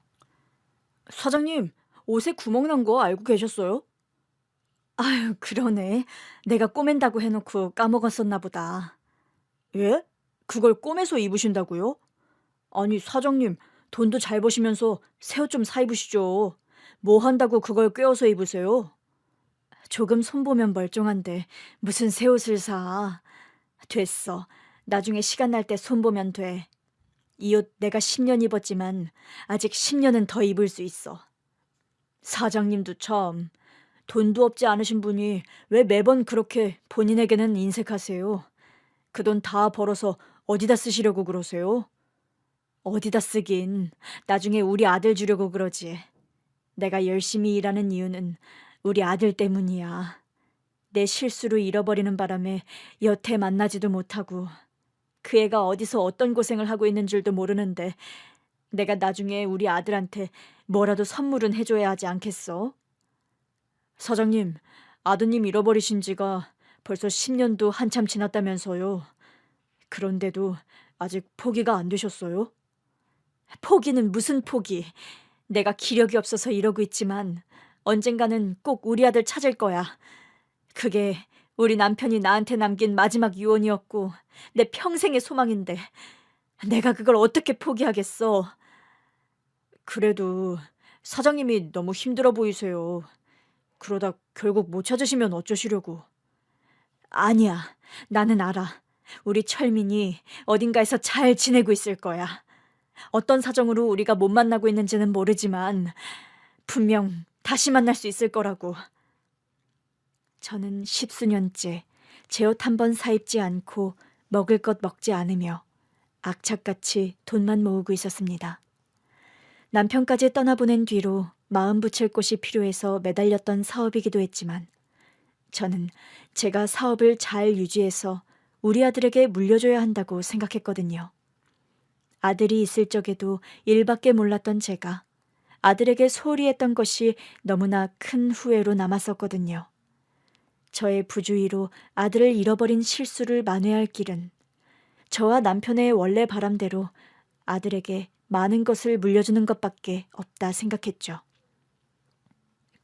사장님, 옷에 구멍 난 거 알고 계셨어요? 아유, 그러네. 내가 꼬맨다고 해놓고 까먹었었나 보다. 예? 그걸 꼬매서 입으신다고요? 아니, 사장님, 돈도 잘 버시면서 새 옷 좀 사 입으시죠. 뭐 한다고 그걸 꿰어서 입으세요? 조금 손보면 멀쩡한데 무슨 새 옷을 사. 됐어. 나중에 시간 날 때 손보면 돼. 이 옷 내가 10년 입었지만 아직 10년은 더 입을 수 있어. 사장님도 참, 돈도 없지 않으신 분이 왜 매번 그렇게 본인에게는 인색하세요? 그 돈 다 벌어서 어디다 쓰시려고 그러세요? 어디다 쓰긴, 나중에 우리 아들 주려고 그러지. 내가 열심히 일하는 이유는 우리 아들 때문이야. 내 실수로 잃어버리는 바람에 여태 만나지도 못하고 그 애가 어디서 어떤 고생을 하고 있는 줄도 모르는데 내가 나중에 우리 아들한테 뭐라도 선물은 해줘야 하지 않겠어? 사장님, 아드님 잃어버리신 지가 벌써 10년도 한참 지났다면서요. 그런데도 아직 포기가 안 되셨어요? 포기는 무슨 포기. 내가 기력이 없어서 이러고 있지만 언젠가는 꼭 우리 아들 찾을 거야. 그게 우리 남편이 나한테 남긴 마지막 유언이었고 내 평생의 소망인데 내가 그걸 어떻게 포기하겠어. 그래도 사장님이 너무 힘들어 보이세요. 그러다 결국 못 찾으시면 어쩌시려고. 아니야, 나는 알아. 우리 철민이 어딘가에서 잘 지내고 있을 거야. 어떤 사정으로 우리가 못 만나고 있는지는 모르지만 분명 다시 만날 수 있을 거라고. 저는 10수년째 제 옷 한 번 사입지 않고 먹을 것 먹지 않으며 악착같이 돈만 모으고 있었습니다. 남편까지 떠나보낸 뒤로 마음 붙일 곳이 필요해서 매달렸던 사업이기도 했지만 저는 제가 사업을 잘 유지해서 우리 아들에게 물려줘야 한다고 생각했거든요. 아들이 있을 적에도 일밖에 몰랐던 제가 아들에게 소홀히 했던 것이 너무나 큰 후회로 남았었거든요. 저의 부주의로 아들을 잃어버린 실수를 만회할 길은 저와 남편의 원래 바람대로 아들에게 많은 것을 물려주는 것밖에 없다 생각했죠.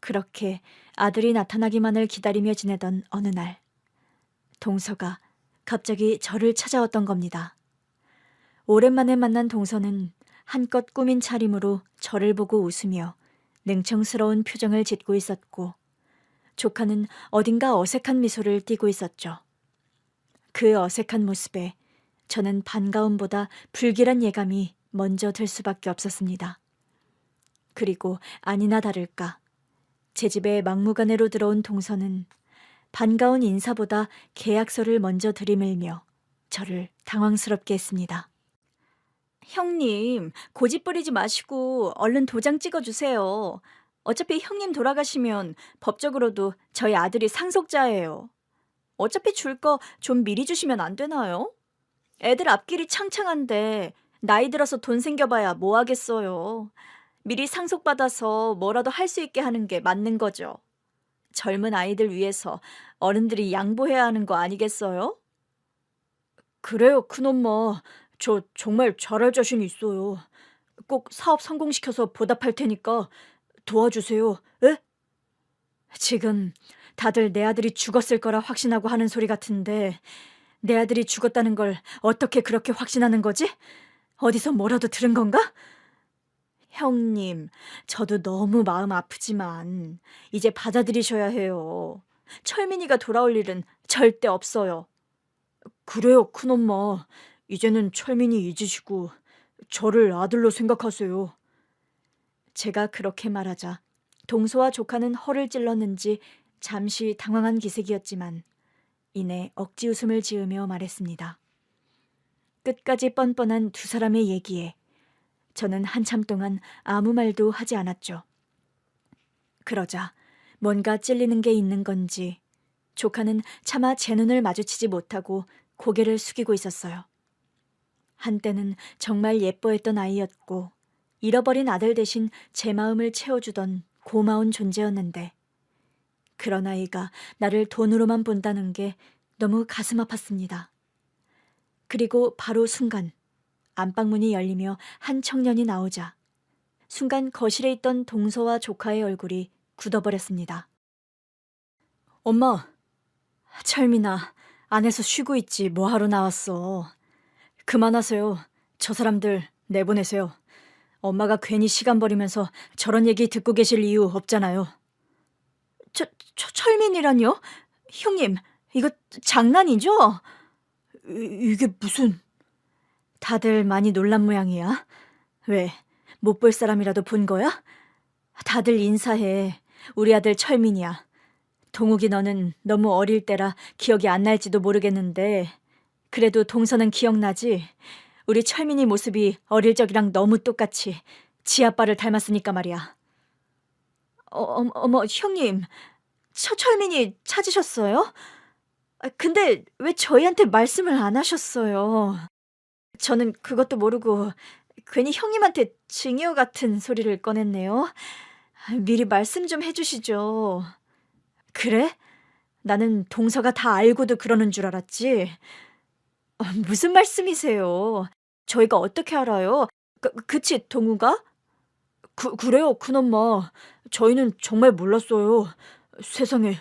그렇게 아들이 나타나기만을 기다리며 지내던 어느 날, 동서가 갑자기 저를 찾아왔던 겁니다. 오랜만에 만난 동서는 한껏 꾸민 차림으로 저를 보고 웃으며 능청스러운 표정을 짓고 있었고 조카는 어딘가 어색한 미소를 띠고 있었죠. 그 어색한 모습에 저는 반가움보다 불길한 예감이 먼저 들 수밖에 없었습니다. 그리고 아니나 다를까 제 집에 막무가내로 들어온 동서는 반가운 인사보다 계약서를 먼저 들이밀며 저를 당황스럽게 했습니다. 형님, 고집 부리지 마시고 얼른 도장 찍어주세요. 어차피 형님 돌아가시면 법적으로도 저희 아들이 상속자예요. 어차피 줄 거 좀 미리 주시면 안 되나요? 애들 앞길이 창창한데 나이 들어서 돈 생겨봐야 뭐 하겠어요. 미리 상속받아서 뭐라도 할 수 있게 하는 게 맞는 거죠. 젊은 아이들 위해서 어른들이 양보해야 하는 거 아니겠어요? 그래요, 큰엄마. 저 정말 잘할 자신 있어요. 꼭 사업 성공시켜서 보답할 테니까 도와주세요. 에? 지금 다들 내 아들이 죽었을 거라 확신하고 하는 소리 같은데 내 아들이 죽었다는 걸 어떻게 그렇게 확신하는 거지? 어디서 뭐라도 들은 건가? 형님, 저도 너무 마음 아프지만 이제 받아들이셔야 해요. 철민이가 돌아올 일은 절대 없어요. 그래요, 큰엄마. 이제는 철민이 잊으시고 저를 아들로 생각하세요. 제가 그렇게 말하자 동서와 조카는 허를 찔렀는지 잠시 당황한 기색이었지만 이내 억지 웃음을 지으며 말했습니다. 끝까지 뻔뻔한 두 사람의 얘기에 저는 한참 동안 아무 말도 하지 않았죠. 그러자 뭔가 찔리는 게 있는 건지 조카는 차마 제 눈을 마주치지 못하고 고개를 숙이고 있었어요. 한때는 정말 예뻐했던 아이였고 잃어버린 아들 대신 제 마음을 채워주던 고마운 존재였는데 그런 아이가 나를 돈으로만 본다는 게 너무 가슴 아팠습니다. 그리고 바로 순간 안방문이 열리며 한 청년이 나오자 순간 거실에 있던 동서와 조카의 얼굴이 굳어버렸습니다. 엄마, 철민아, 안에서 쉬고 있지 뭐하러 나왔어. 그만하세요. 저 사람들 내보내세요. 엄마가 괜히 시간 버리면서 저런 얘기 듣고 계실 이유 없잖아요. 철민이라뇨? 형님, 이거 장난이죠? 이게 무슨... 다들 많이 놀란 모양이야. 왜, 못 볼 사람이라도 본 거야? 다들 인사해. 우리 아들 철민이야. 동욱이 너는 너무 어릴 때라 기억이 안 날지도 모르겠는데 그래도 동서는 기억나지? 우리 철민이 모습이 어릴 적이랑 너무 똑같이 지 아빠를 닮았으니까 말이야. 어머, 형님. 철민이 찾으셨어요? 근데 왜 저희한테 말씀을 안 하셨어요? 저는 그것도 모르고 괜히 형님한테 증여 같은 소리를 꺼냈네요. 미리 말씀 좀 해주시죠. 그래? 나는 동서가 다 알고도 그러는 줄 알았지. 무슨 말씀이세요? 저희가 어떻게 알아요? 그치, 동우가? 그래요, 큰엄마. 저희는 정말 몰랐어요. 세상에,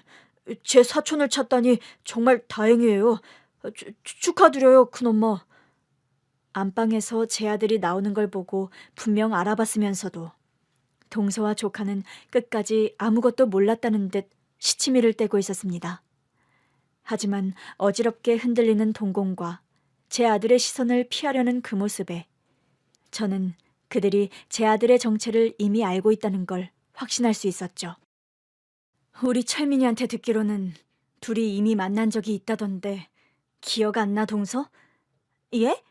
제 사촌을 찾다니 정말 다행이에요. 축하드려요, 큰엄마. 안방에서 제 아들이 나오는 걸 보고 분명 알아봤으면서도 동서와 조카는 끝까지 아무것도 몰랐다는 듯 시치미를 떼고 있었습니다. 하지만 어지럽게 흔들리는 동공과 제 아들의 시선을 피하려는 그 모습에 저는 그들이 제 아들의 정체를 이미 알고 있다는 걸 확신할 수 있었죠. 우리 철민이한테 듣기로는 둘이 이미 만난 적이 있다던데 기억 안 나, 동서? 예?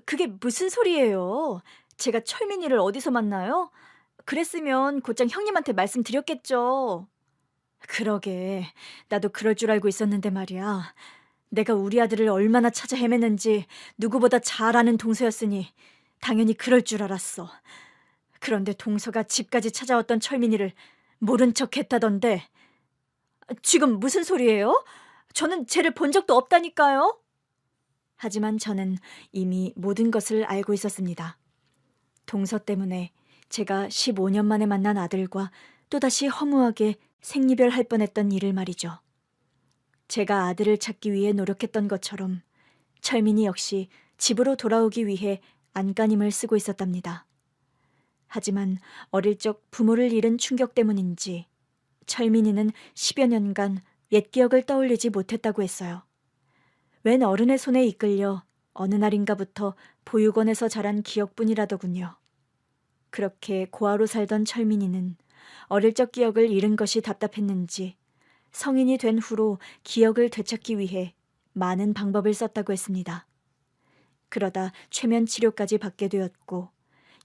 그게 무슨 소리예요? 제가 철민이를 어디서 만나요? 그랬으면 곧장 형님한테 말씀드렸겠죠. 그러게, 나도 그럴 줄 알고 있었는데 말이야. 내가 우리 아들을 얼마나 찾아 헤맸는지 누구보다 잘 아는 동서였으니 당연히 그럴 줄 알았어. 그런데 동서가 집까지 찾아왔던 철민이를 모른 척 했다던데. 지금 무슨 소리예요? 저는 쟤를 본 적도 없다니까요. 하지만 저는 이미 모든 것을 알고 있었습니다. 동서 때문에 제가 15년 만에 만난 아들과 또다시 허무하게 생리별할 뻔했던 일을 말이죠. 제가 아들을 찾기 위해 노력했던 것처럼 철민이 역시 집으로 돌아오기 위해 안간힘을 쓰고 있었답니다. 하지만 어릴 적 부모를 잃은 충격 때문인지 철민이는 10여 년간 옛 기억을 떠올리지 못했다고 했어요. 웬 어른의 손에 이끌려 어느 날인가부터 보육원에서 자란 기억뿐이라더군요. 그렇게 고아로 살던 철민이는 어릴 적 기억을 잃은 것이 답답했는지 성인이 된 후로 기억을 되찾기 위해 많은 방법을 썼다고 했습니다. 그러다 최면 치료까지 받게 되었고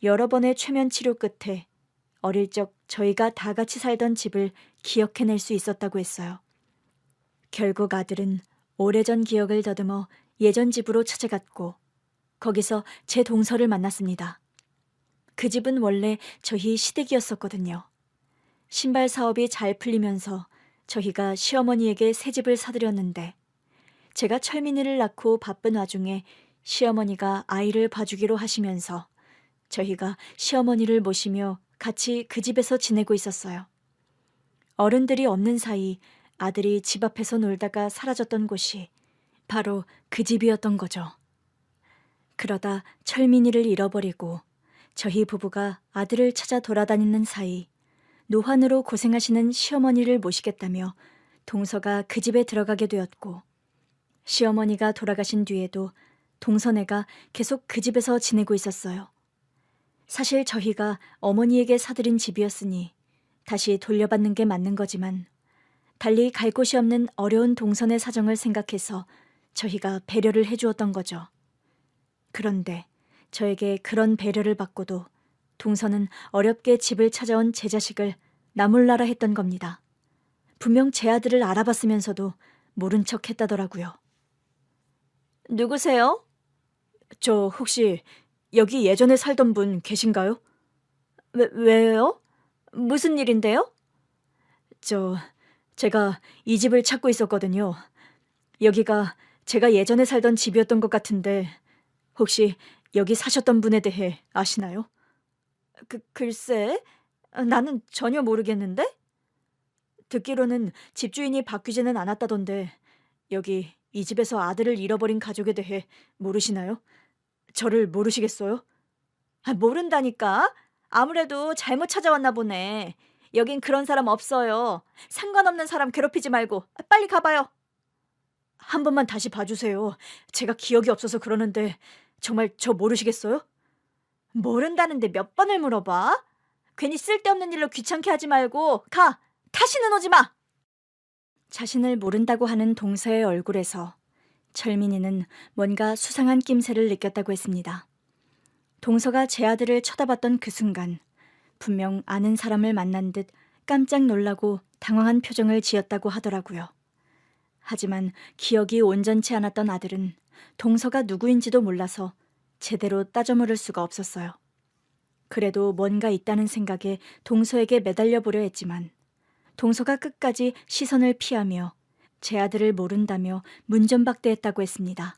여러 번의 최면 치료 끝에 어릴 적 저희가 다 같이 살던 집을 기억해낼 수 있었다고 했어요. 결국 아들은 오래전 기억을 더듬어 예전 집으로 찾아갔고 거기서 제 동서를 만났습니다. 그 집은 원래 저희 시댁이었었거든요. 신발 사업이 잘 풀리면서 저희가 시어머니에게 새 집을 사드렸는데 제가 철민이를 낳고 바쁜 와중에 시어머니가 아이를 봐주기로 하시면서 저희가 시어머니를 모시며 같이 그 집에서 지내고 있었어요. 어른들이 없는 사이 아들이 집 앞에서 놀다가 사라졌던 곳이 바로 그 집이었던 거죠. 그러다 철민이를 잃어버리고 저희 부부가 아들을 찾아 돌아다니는 사이 노환으로 고생하시는 시어머니를 모시겠다며 동서가 그 집에 들어가게 되었고, 시어머니가 돌아가신 뒤에도 동서네가 계속 그 집에서 지내고 있었어요. 사실 저희가 어머니에게 사들인 집이었으니 다시 돌려받는 게 맞는 거지만, 달리 갈 곳이 없는 어려운 동선의 사정을 생각해서 저희가 배려를 해주었던 거죠. 그런데 저에게 그런 배려를 받고도 동서는 어렵게 집을 찾아온 제 자식을 나몰라라 했던 겁니다. 분명 제 아들을 알아봤으면서도 모른 척 했다더라고요. 누구세요? 저 혹시 여기 예전에 살던 분 계신가요? 왜요? 무슨 일인데요? 제가 이 집을 찾고 있었거든요. 여기가 제가 예전에 살던 집이었던 것 같은데 혹시 여기 사셨던 분에 대해 아시나요? 글쎄, 나는 전혀 모르겠는데? 듣기로는 집주인이 바뀌지는 않았다던데 여기 이 집에서 아들을 잃어버린 가족에 대해 모르시나요? 저를 모르시겠어요? 모른다니까? 아무래도 잘못 찾아왔나 보네. 여긴 그런 사람 없어요. 상관없는 사람 괴롭히지 말고 빨리 가봐요. 한 번만 다시 봐주세요. 제가 기억이 없어서 그러는데 정말 저 모르시겠어요? 모른다는데 몇 번을 물어봐? 괜히 쓸데없는 일로 귀찮게 하지 말고 가! 다시는 오지 마! 자신을 모른다고 하는 동서의 얼굴에서 철민이는 뭔가 수상한 낌새를 느꼈다고 했습니다. 동서가 제 아들을 쳐다봤던 그 순간 분명 아는 사람을 만난 듯 깜짝 놀라고 당황한 표정을 지었다고 하더라고요. 하지만 기억이 온전치 않았던 아들은 동서가 누구인지도 몰라서 제대로 따져 물을 수가 없었어요. 그래도 뭔가 있다는 생각에 동서에게 매달려 보려 했지만 동서가 끝까지 시선을 피하며 제 아들을 모른다며 문전박대했다고 했습니다.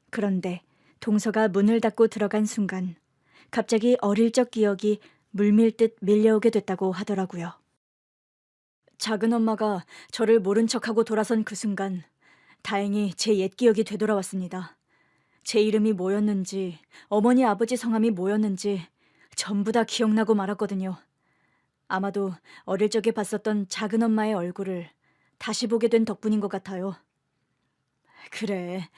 그런데 동서가 문을 닫고 들어간 순간 갑자기 어릴 적 기억이 물밀듯 밀려오게 됐다고 하더라고요. 작은 엄마가 저를 모른 척하고 돌아선 그 순간 다행히 제 옛 기억이 되돌아왔습니다. 제 이름이 뭐였는지, 어머니 아버지 성함이 뭐였는지 전부 다 기억나고 말았거든요. 아마도 어릴 적에 봤었던 작은 엄마의 얼굴을 다시 보게 된 덕분인 것 같아요. 그래,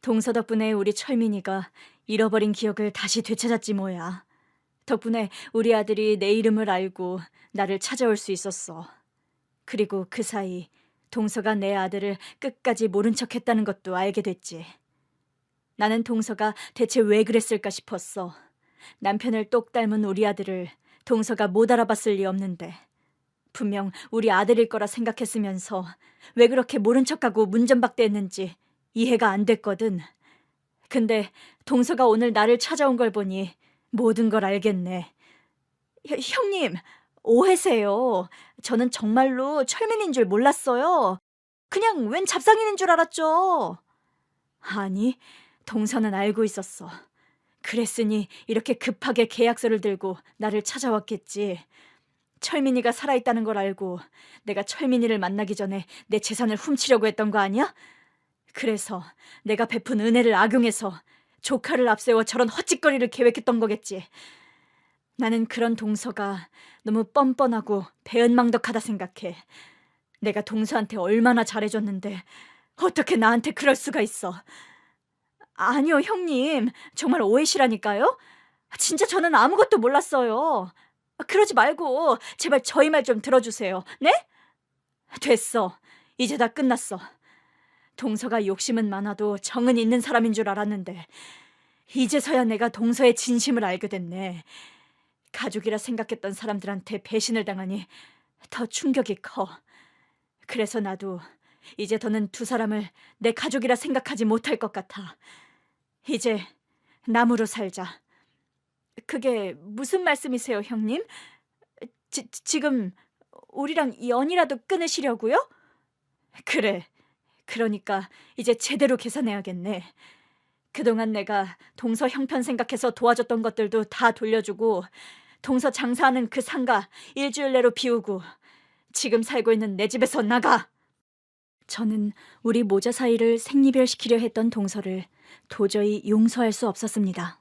동서 덕분에 우리 철민이가 잃어버린 기억을 다시 되찾았지 뭐야. 덕분에 우리 아들이 내 이름을 알고 나를 찾아올 수 있었어. 그리고 그 사이 동서가 내 아들을 끝까지 모른 척했다는 것도 알게 됐지. 나는 동서가 대체 왜 그랬을까 싶었어. 남편을 똑 닮은 우리 아들을 동서가 못 알아봤을 리 없는데 분명 우리 아들일 거라 생각했으면서 왜 그렇게 모른 척하고 문전박대했는지 이해가 안 됐거든. 근데 동서가 오늘 나를 찾아온 걸 보니 모든 걸 알겠네. 형님, 오해세요. 저는 정말로 철민인 줄 몰랐어요. 그냥 웬 잡상인인 줄 알았죠. 아니, 동서는 알고 있었어. 그랬으니 이렇게 급하게 계약서를 들고 나를 찾아왔겠지. 철민이가 살아있다는 걸 알고 내가 철민이를 만나기 전에 내 재산을 훔치려고 했던 거 아니야? 그래서 내가 베푼 은혜를 악용해서 조카를 앞세워 저런 헛짓거리를 계획했던 거겠지. 나는 그런 동서가 너무 뻔뻔하고 배은망덕하다 생각해. 내가 동서한테 얼마나 잘해줬는데 어떻게 나한테 그럴 수가 있어. 아니요, 형님. 정말 오해시라니까요. 진짜 저는 아무것도 몰랐어요. 그러지 말고 제발 저희 말 좀 들어주세요. 네? 됐어. 이제 다 끝났어. 동서가 욕심은 많아도 정은 있는 사람인 줄 알았는데 이제서야 내가 동서의 진심을 알게 됐네. 가족이라 생각했던 사람들한테 배신을 당하니 더 충격이 커. 그래서 나도 이제 더는 두 사람을 내 가족이라 생각하지 못할 것 같아. 이제 남으로 살자. 그게 무슨 말씀이세요, 형님? 지금 우리랑 연이라도 끊으시려고요? 그래. 그러니까 이제 제대로 계산해야겠네. 그동안 내가 동서 형편 생각해서 도와줬던 것들도 다 돌려주고 동서 장사하는 그 상가 일주일 내로 비우고 지금 살고 있는 내 집에서 나가. 저는 우리 모자 사이를 생리별시키려 했던 동서를 도저히 용서할 수 없었습니다.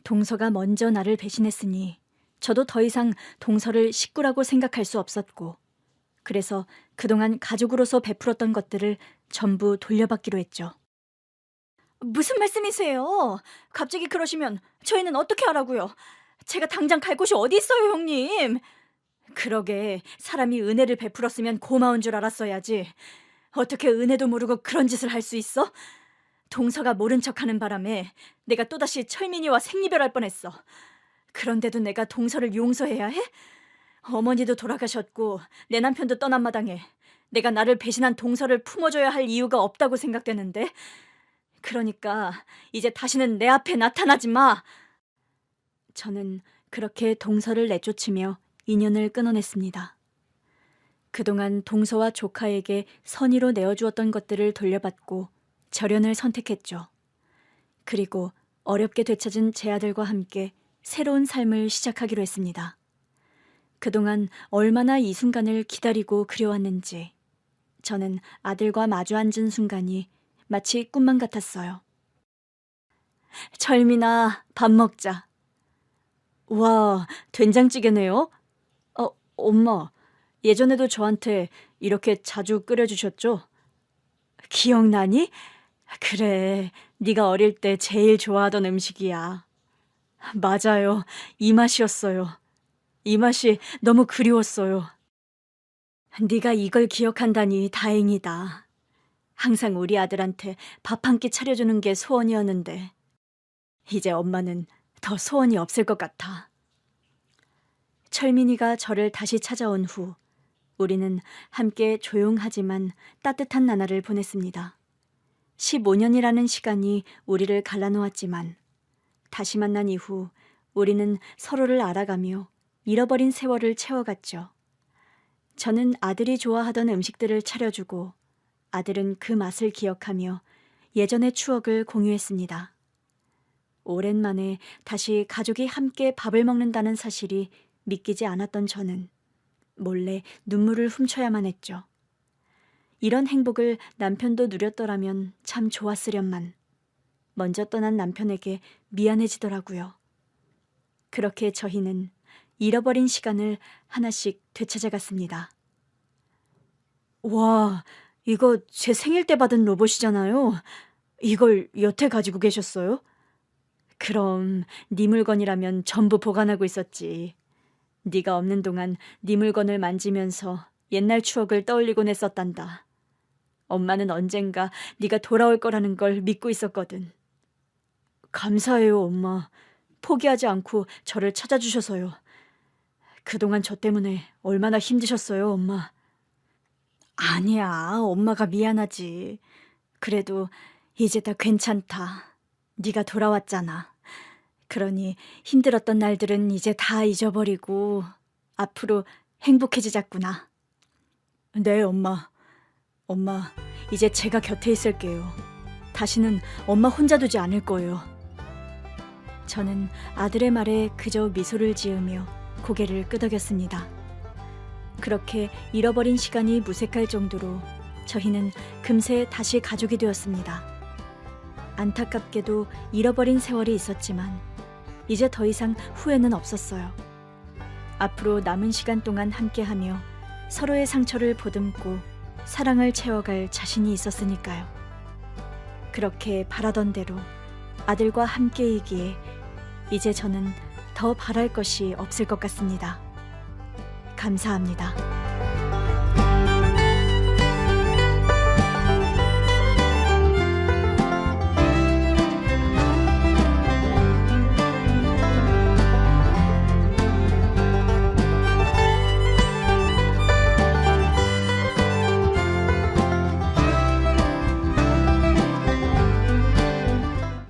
동서가 먼저 나를 배신했으니 저도 더 이상 동서를 식구라고 생각할 수 없었고, 그래서 그동안 가족으로서 베풀었던 것들을 전부 돌려받기로 했죠. 무슨 말씀이세요? 갑자기 그러시면 저희는 어떻게 하라고요? 제가 당장 갈 곳이 어디 있어요, 형님? 그러게, 사람이 은혜를 베풀었으면 고마운 줄 알았어야지. 어떻게 은혜도 모르고 그런 짓을 할 수 있어? 동서가 모른 척하는 바람에 내가 또다시 철민이와 생리별할 뻔했어. 그런데도 내가 동서를 용서해야 해? 어머니도 돌아가셨고 내 남편도 떠난 마당에 내가 나를 배신한 동서를 품어줘야 할 이유가 없다고 생각되는데, 그러니까 이제 다시는 내 앞에 나타나지 마. 저는 그렇게 동서를 내쫓으며 인연을 끊어냈습니다. 그동안 동서와 조카에게 선의로 내어주었던 것들을 돌려받고 절연을 선택했죠. 그리고 어렵게 되찾은 제 아들과 함께 새로운 삶을 시작하기로 했습니다. 그동안 얼마나 이 순간을 기다리고 그려왔는지, 저는 아들과 마주 앉은 순간이 마치 꿈만 같았어요. 철민아, 밥 먹자. 와, 된장찌개네요? 엄마, 예전에도 저한테 이렇게 자주 끓여주셨죠? 기억나니? 그래, 네가 어릴 때 제일 좋아하던 음식이야. 맞아요, 이 맛이었어요. 이 맛이 너무 그리웠어요. 네가 이걸 기억한다니 다행이다. 항상 우리 아들한테 밥 한 끼 차려주는 게 소원이었는데 이제 엄마는 더 소원이 없을 것 같아. 철민이가 저를 다시 찾아온 후 우리는 함께 조용하지만 따뜻한 나날을 보냈습니다. 15년이라는 시간이 우리를 갈라놓았지만 다시 만난 이후 우리는 서로를 알아가며 잃어버린 세월을 채워갔죠. 저는 아들이 좋아하던 음식들을 차려주고 아들은 그 맛을 기억하며 예전의 추억을 공유했습니다. 오랜만에 다시 가족이 함께 밥을 먹는다는 사실이 믿기지 않았던 저는 몰래 눈물을 훔쳐야만 했죠. 이런 행복을 남편도 누렸더라면 참 좋았으련만 먼저 떠난 남편에게 미안해지더라고요. 그렇게 저희는 잃어버린 시간을 하나씩 되찾아갔습니다. 와, 이거 제 생일 때 받은 로봇이잖아요. 이걸 여태 가지고 계셨어요? 그럼 네 물건이라면 전부 보관하고 있었지. 네가 없는 동안 네 물건을 만지면서 옛날 추억을 떠올리곤 했었단다. 엄마는 언젠가 네가 돌아올 거라는 걸 믿고 있었거든. 감사해요, 엄마. 포기하지 않고 저를 찾아주셔서요. 그동안 저 때문에 얼마나 힘드셨어요, 엄마. 아니야, 엄마가 미안하지. 그래도 이제 다 괜찮다. 네가 돌아왔잖아. 그러니 힘들었던 날들은 이제 다 잊어버리고 앞으로 행복해지자꾸나. 네, 엄마. 엄마, 이제 제가 곁에 있을게요. 다시는 엄마 혼자 두지 않을 거예요. 저는 아들의 말에 그저 미소를 지으며 고개를 끄덕였습니다. 그렇게 잃어버린 시간이 무색할 정도로 저희는 금세 다시 가족이 되었습니다. 안타깝게도 잃어버린 세월이 있었지만 이제 더 이상 후회는 없었어요. 앞으로 남은 시간 동안 함께하며 서로의 상처를 보듬고 사랑을 채워갈 자신이 있었으니까요. 그렇게 바라던 대로 아들과 함께이기에 이제 저는 더 바랄 것이 없을 것 같습니다. 감사합니다.